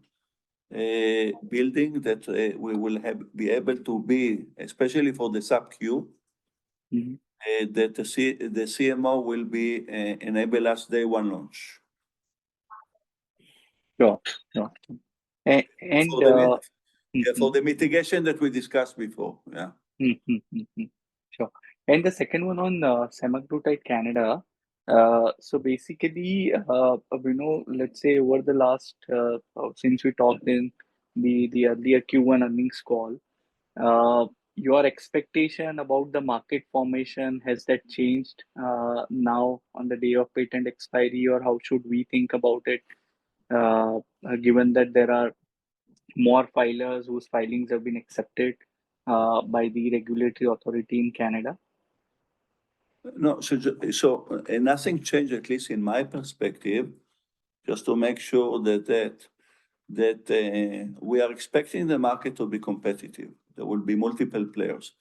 building that we will be able to be, especially for the sub-Q, that the CMO will be enable us day one launch. Sure. And for the mitigation that we discussed before. Yeah. Sure. And the second one on semaglutide Canada. So basically, let's say over the last since we talked in the earlier Q1 earnings call, your expectation about the market formation, has that changed now on the day of patent expiry, or how should we think about it, given that there are more filers whose filings have been accepted by the regulatory authority in Canada? No, so nothing changed, at least in my perspective, just to make sure that we are expecting the market to be competitive. There will be multiple players.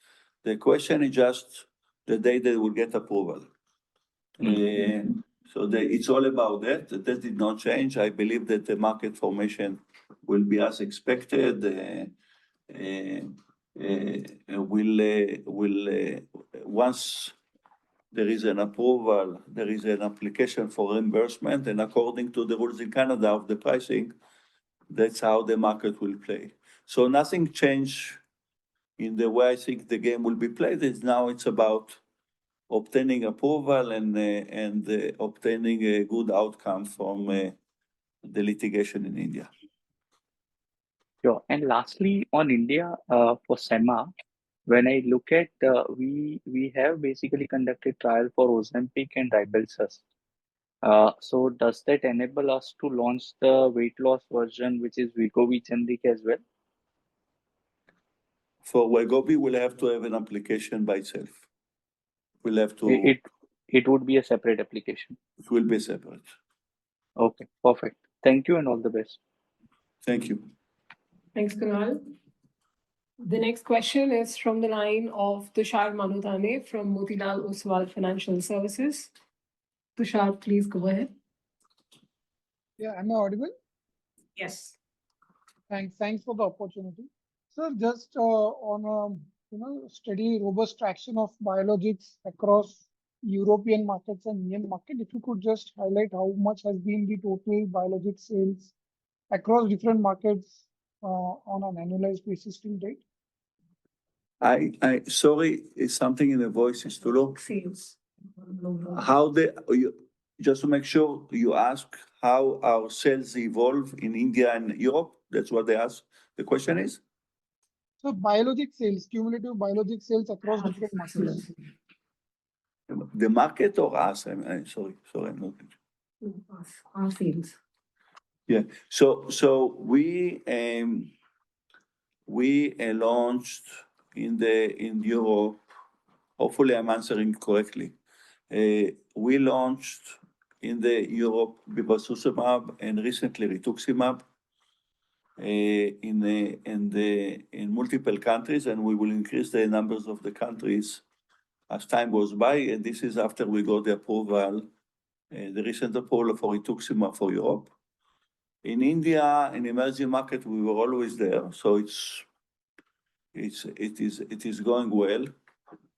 The question is just the day they will get approval. So it's all about that. That did not change. I believe that the market formation will be as expected. Once there is an approval, there is an application for reimbursement, and according to the rules in Canada of the pricing, that's how the market will play. So nothing changed in the way I think the game will be played. It's about obtaining approval and obtaining a good outcome from the litigation in India. Sure. And lastly, on India, for SEMA, when I look at, we have basically conducted trial for Ozempic and Rybelsus. So does that enable us to launch the weight loss version, which is Wegovy generic as well? For Wegovy, we'll have to have an application by itself. We'll have to. It would be a separate application. It will be separate. Okay, perfect. Thank you and all the best. Thank you. Thanks, Kunal. The next question is from the line of Tushar Manudhane from Motilal Oswal Financial Services. Tushar, please go ahead. Yeah, am I audible? Yes. Thanks for the opportunity. Sir, just on steady, robust traction of biologics across European markets and Indian market, if you could just highlight how much has been the total biologic sales across different markets on an annualized basis till date? I sorry, something in the voice is too low. Sales. Just to make sure, you ask how our sales evolve in India and Europe? That's what they ask. The question is? So biologic sales, cumulative biologic sales across different markets. The market or us? I'm sorry, I'm not. Our sales. Yeah. So we launched in Europe. Hopefully, I'm answering correctly. We launched in Europe bevacizumab and recently rituximab in multiple countries, and we will increase the numbers of the countries as time goes by. And this is after we got the approval, the recent approval for rituximab for Europe. In India, in emerging market, we were always there, so it is going well.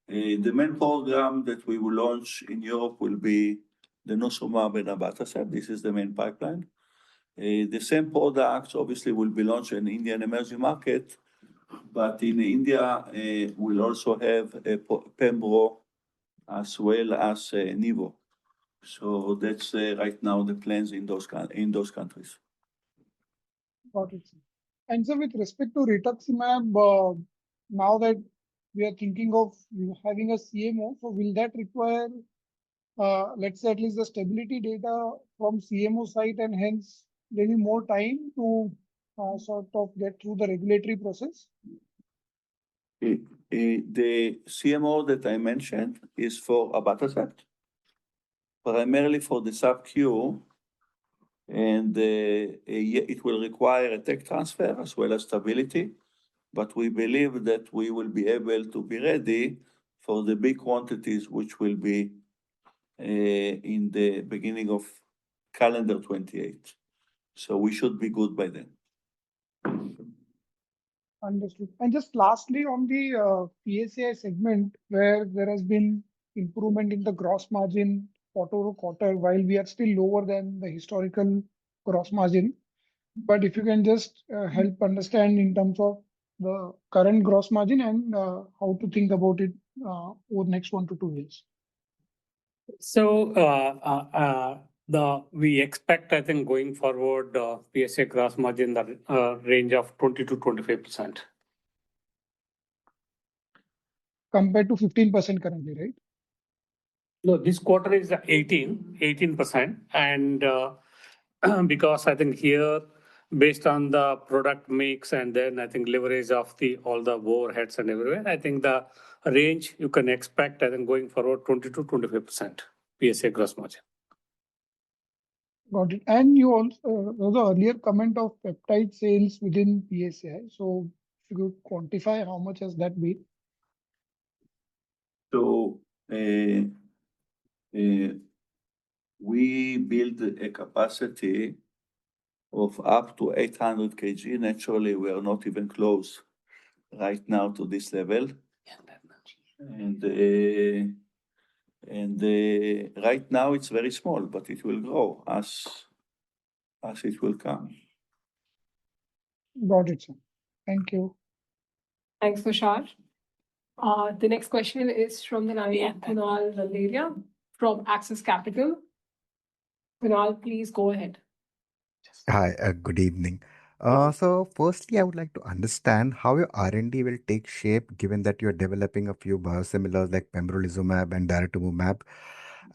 The main program that we will launch in Europe will be the denosumab and abatacept. This is the main pipeline. The same products obviously will be launched in Indian emerging market, But in India, we'll also have a Pembro as well as Nivo. So that's right now the plans in those countries. Got it, sir. And so with respect to rituximab, now that we are thinking of having a CMO, so will that require, let's say, at least the stability data from CMO side, and hence maybe more time to sort of get through the regulatory process? The CMO that I mentioned is for abatacept, primarily for the sub-Q, and it will require a tech transfer as well as stability. But we believe that we will be able to be ready for the big quantities, which will be in the beginning of calendar 28. So we should be good by then. Understood. And just lastly, on the PSAI segment, where there has been improvement in the gross margin quarter-over-quarter, while we are still lower than the historical gross margin. But if you can just help understand in terms of the current gross margin and how to think about it over the next 1 to 2 years. So we expect, I think, going forward, PSA gross margin the range of 20 to 25%. Compared to 15% currently, right? No, this quarter is 18%. And because I think here, based on the product mix and then I think leverage of all the overheads and everywhere, I think the range you can expect, I think, going forward, 20 to 25% PSA gross margin. Got it. And you also, there was an earlier comment of peptide sales within PSAI. So if you could quantify how much has that been? So we build a capacity of up to 800 kg. Naturally, we are not even close right now to this level. And right now it's very small, but it will grow as it will come. Got it, sir. Thank you. Thanks, Tushar. The next question is from the line of Kunal Randeria from Axis Capital. Kunal, please go ahead. Hi, good evening. So firstly, I would like to understand how your R&D will take shape, given that you're developing a few biosimilars like pembrolizumab and daratumumab.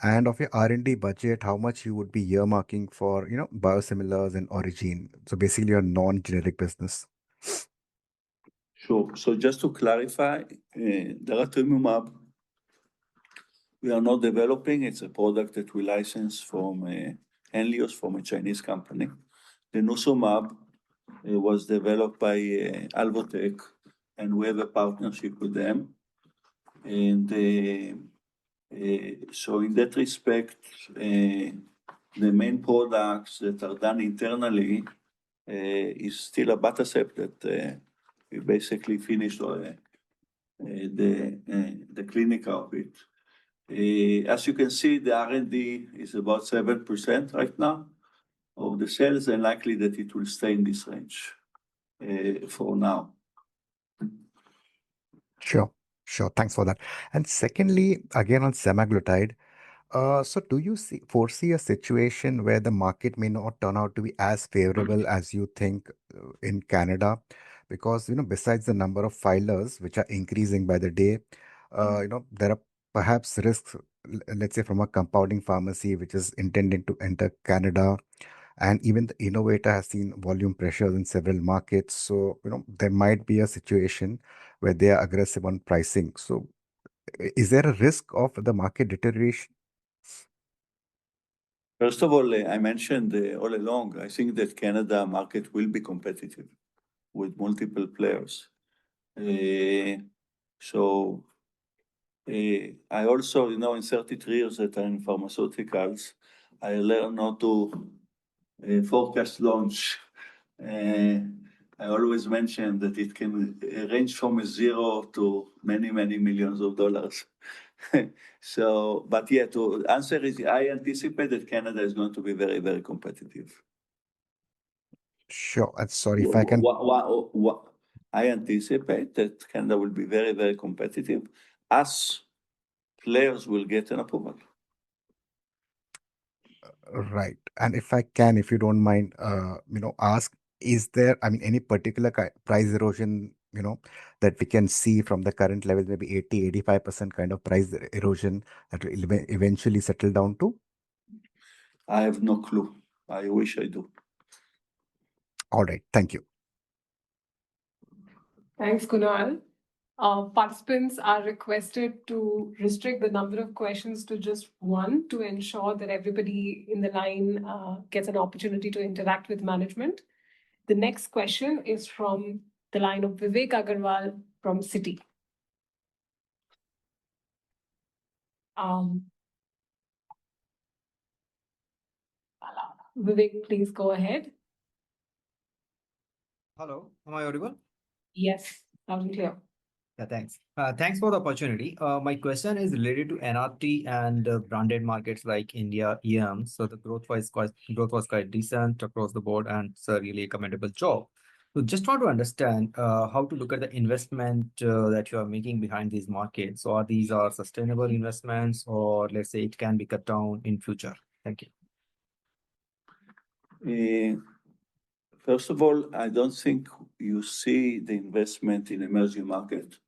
And of your R&D budget, how much you would be earmarking for, biosimilars and origin. So basically your non-generic business. Sure. So just to clarify, daratumumab, we are not developing. It's a product that we license from Henlius, from a Chinese company. The Denosumab was developed by Alvotech, and we have a partnership with them. And so in that respect, the main products that are done internally is still abatacept that we basically finished the clinical of it. As you can see, the R&D is about 7% right now of the sales, and likely that it will stay in this range for now. Sure. Thanks for that. And secondly, again on semaglutide, so do you foresee a situation where the market may not turn out to be as favorable as you think in Canada? Because, besides the number of filers, which are increasing by the day, there are perhaps risks, let's say from a compounding pharmacy, which is intending to enter Canada. And even the innovator has seen volume pressures in several markets. So, there might be a situation where they are aggressive on pricing. So is there a risk of the market deterioration? First of all, I mentioned all along, I think that Canada market will be competitive with multiple players. So I also, in 33 years that I'm in pharmaceuticals, I learned not to forecast launch. I always mention that it can range from zero to many, many millions of dollars. So, but yeah, to answer is, I anticipate that Canada is going to be very, very competitive. Sure. And sorry if I can. I anticipate that Canada will be very, very competitive as players will get an approval. Right. And if I can, if you don't mind, ask, is there, I mean, any particular price erosion, that we can see from the current level, maybe 85% kind of price erosion that will eventually settle down to? I have no clue. I wish I do. All right. Thank you. Thanks, Kunal. Participants are requested to restrict the number of questions to just one to ensure that everybody in the line gets an opportunity to interact with management. The next question is from the line of Vivek Agarwal from Citi. Vivek, please go ahead. Hello, am I audible? Yes, loud and clear. Yeah, thanks. Thanks for the opportunity. My question is related to NRT and branded markets like India, EM. So the growth was quite decent across the board, and it's a really commendable job. So just want to understand how to look at the investment that you are making behind these markets. So are these sustainable investments, or let's say it can be cut down in future? Thank you. First of all, I don't think you see the investment in emerging market.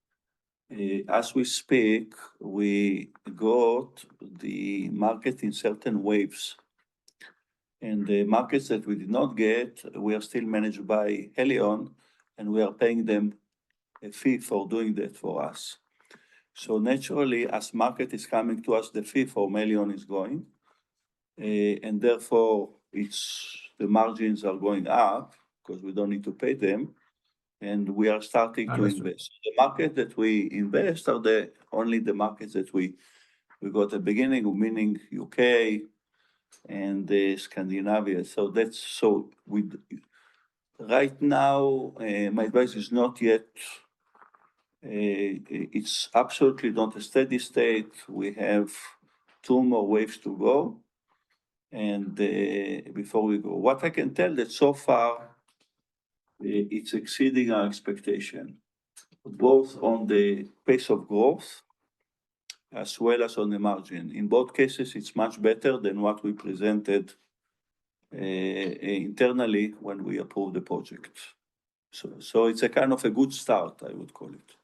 As we speak, we got the market in certain waves. And the markets that we did not get, we are still managed by Helion, and we are paying them a fee for doing that for us. So naturally, as market is coming to us, the fee for Helion is going. And therefore, the margins are going up because we don't need to pay them, and we are starting to invest. The market that we invest are only the markets that we got at the beginning, meaning UK and Scandinavia. So right now, my advice is not yet. It's absolutely not a steady state. We have 2 more waves to go. And before we go, what I can tell that so far, it's exceeding our expectation, both on the pace of growth as well as on the margin. In both cases, it's much better than what we presented internally when we approved the project. So it's a kind of a good start, I would call it.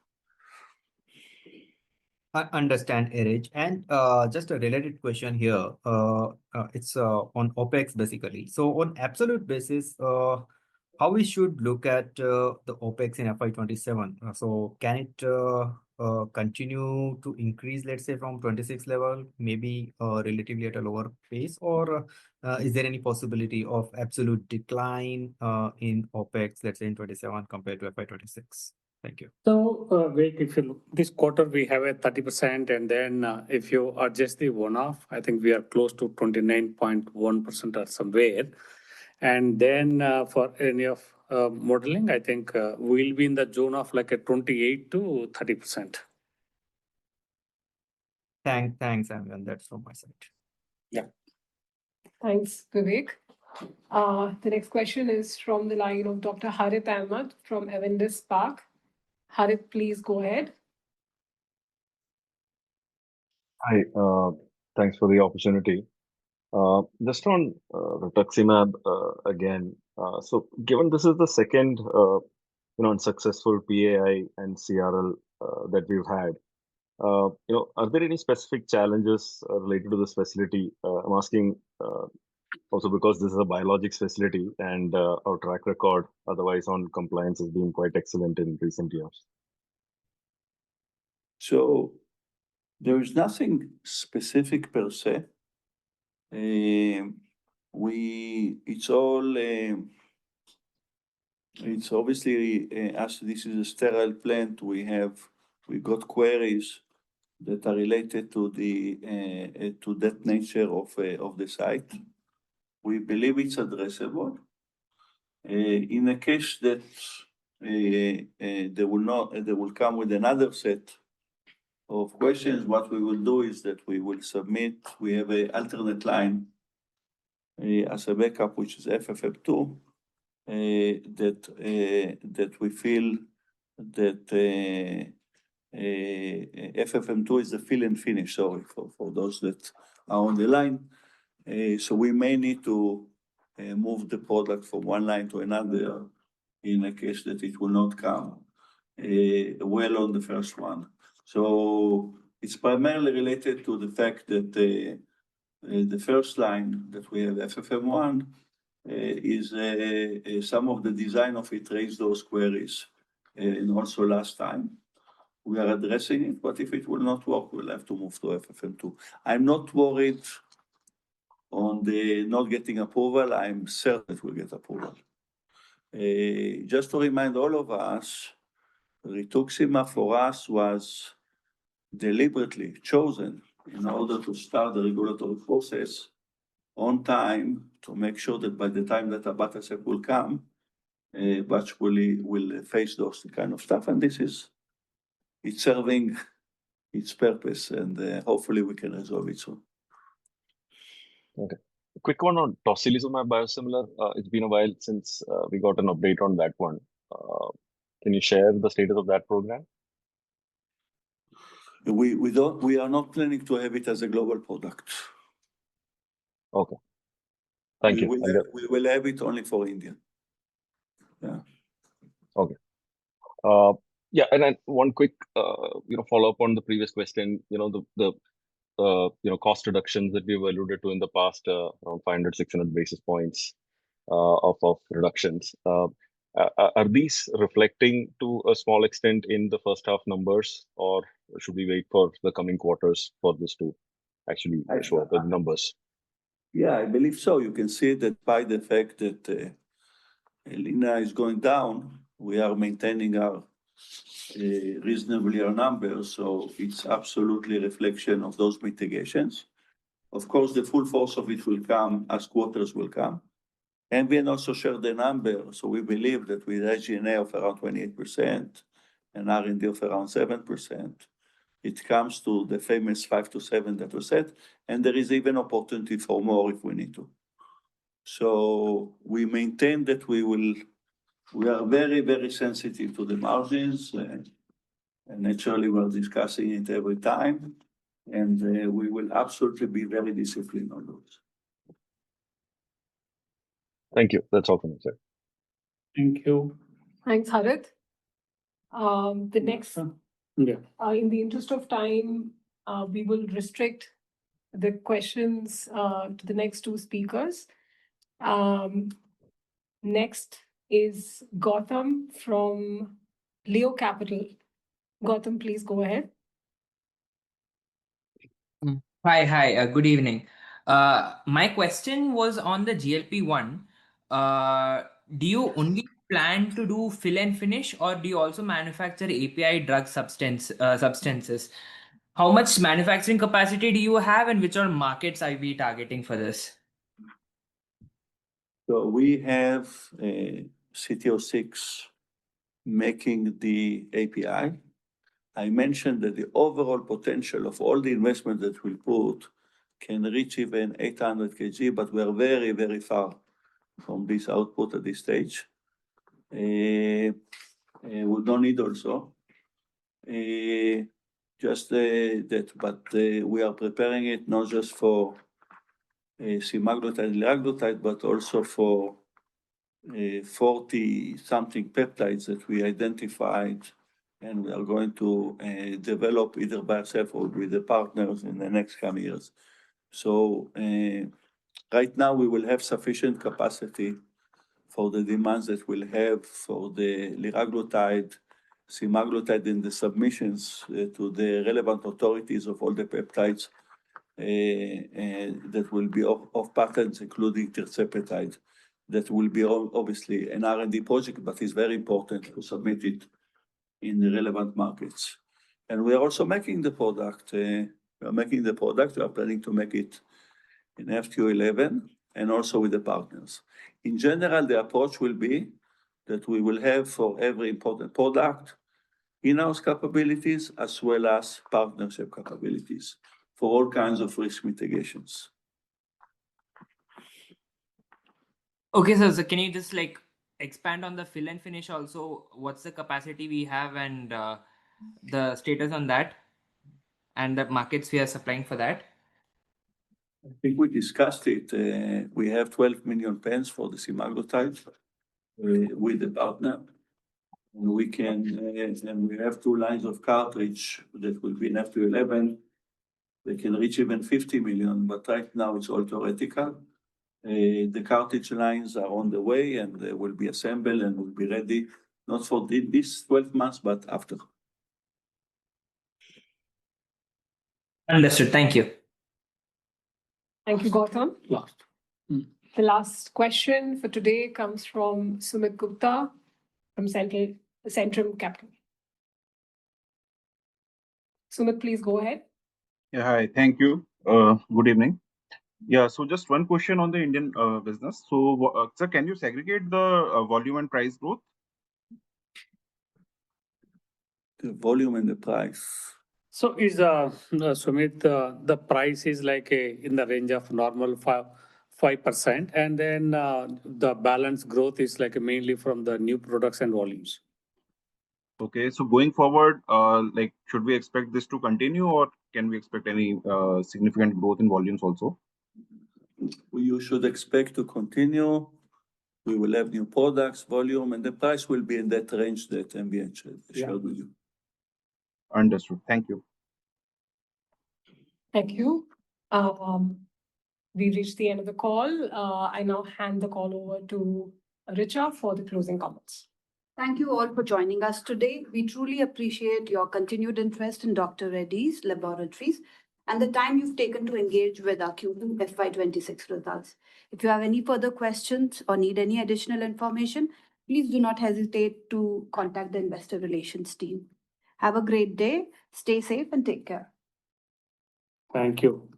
I understand, Erich. And just a related question here. It's on OPEX basically. So on absolute basis, how we should look at the OPEX in FY27? So can it continue to increase, let's say from 26 level, maybe relatively at a lower pace, or is there any possibility of absolute decline in OPEX, let's say in 27 compared to FY26? Thank you. So, Vivek, if you look, this quarter we have a 30%, and then if you adjust the one-off, I think we are close to 29.1% or somewhere. And then for any of modeling, I think we'll be in the zone of like a 28 to 30%. Thanks, and that's from my side. Yeah. Thanks, Vivek. The next question is from the line of Dr. Harith Ahmed from Avendus Spark. Harith, please go ahead. Hi, thanks for the opportunity. Just on rituximab again. So given this is the second, unsuccessful PAI and CRL that we've had, are there any specific challenges related to this facility? I'm asking also because this is a biologics facility, and our track record otherwise on compliance has been quite excellent in recent years. So there is nothing specific per se. It's obviously, as this is a sterile plant, we got queries that are related to that nature of the site. We believe it's addressable. In a case that they will come with another set of questions, what we will do is that we will submit. We have an alternate line as a backup, which is FFF2, that we feel that FFM2 is a fill and finish, sorry, for those that are on the line. So we may need to move the product from one line to another in a case that it will not come well on the first one. So it's primarily related to the fact that the first line that we have, FFM1, is some of the design of it raised those queries, and also last time. We are addressing it, but if it will not work, we'll have to move to FFM2. I'm not worried on the not getting approval. I'm certain it will get approval. Just to remind all of us, rituximab for us was deliberately chosen in order to start the regulatory process on time to make sure that by the time that abatacept will come, batch will face those kind of stuff, and it's serving its purpose, and hopefully we can resolve it soon. Okay. A quick one on tocilizumab biosimilar. It's been a while since we got an update on that one. Can you share the status of that program? We are not planning to have it as a global product. Okay. Thank you. We will have it only for India. Yeah. Okay. Yeah, and then one quick, follow up on the previous question. The cost reductions that we've alluded to in the past, around 500-600 basis points of reductions. Are these reflecting to a small extent in the first half numbers, or should we wait for the coming quarters for this to actually show up in numbers? Yeah, I believe so. You can see that by the fact that Elina is going down, we are maintaining our reasonably our numbers. So it's absolutely a reflection of those mitigations. Of course, the full force of it will come as quarters will come. And we can also share the number. So we believe that with SG&A of around 28% and R&D of around 7%, it comes to the famous 5 to 7 that we said, and there is even opportunity for more if we need to. So we maintain that we are very, very sensitive to the margins, and naturally we're discussing it every time, and we will absolutely be very disciplined on those. Thank you. That's all from me, sir. Thank you. Thanks, Harit. The next, in the interest of time, we will restrict the questions to the next two speakers. Next is Gautam from Leo Capital. Gautam, please go ahead. Hi, good evening. My question was on the GLP-1. Do you only plan to do fill and finish, or do you also manufacture API drug substances? How much manufacturing capacity do you have, and which are markets are we targeting for this? So we have CT06 making the API. I mentioned that the overall potential of all the investment that we put can reach even 800 kg, but we are very, very far from this output at this stage. We don't need also. Just that, but we are preparing it not just for semaglutide and liraglutide, but also for 40-something peptides that we identified, and we are going to develop either by ourselves or with the partners in the next coming years. So right now we will have sufficient capacity for the demands that we'll have for the liraglutide, semaglutide, and the submissions to the relevant authorities of all the peptides that will be off patents, including tirzepatide. That will be obviously an R&D project, but it's very important to submit it in the relevant markets. And we are also making the product. We are planning to make it in FQ11 and also with the partners. In general, the approach will be that we will have for every important product in-house capabilities as well as partnership capabilities for all kinds of risk mitigations. Okay, so can you just expand on the fill and finish also? What's the capacity we have and the status on that, and the markets we are supplying for that? I think we discussed it. We have 12 million pens for the semaglutide with the partner. And we can, and we have 2 lines of cartridge that will be in FY11. They can reach even 50 million, but right now it's all theoretical. The cartridge lines are on the way and they will be assembled and will be ready, not for this 12 months, but after. Understood. Thank you. Thank you, Gautam. Last. The last question for today comes from Sumit Gupta from Centrum Capital. Sumit, please go ahead. Yeah, hi. Thank you. Good evening. Yeah, so just one question on the Indian business. So, sir, can you segregate the volume and price growth? The volume and the price. So is Sumit, the price is like in the range of normal 5%, and then the balance growth is like mainly from the new products and volumes. Okay, so going forward, like, should we expect this to continue, or can we expect any significant growth in volumes also? You should expect to continue. We will have new products, volume, and the price will be in that range that MBN shared with you. Understood. Thank you. Thank you. We reached the end of the call. I now hand the call over to Richa for the closing comments. Thank you all for joining us today. We truly appreciate your continued interest in Dr. Reddy's Laboratories and the time you've taken to engage with our Q2 FY26 results. If you have any further questions or need any additional information, please do not hesitate to contact the investor relations team. Have a great day, stay safe, and take care. Thank you.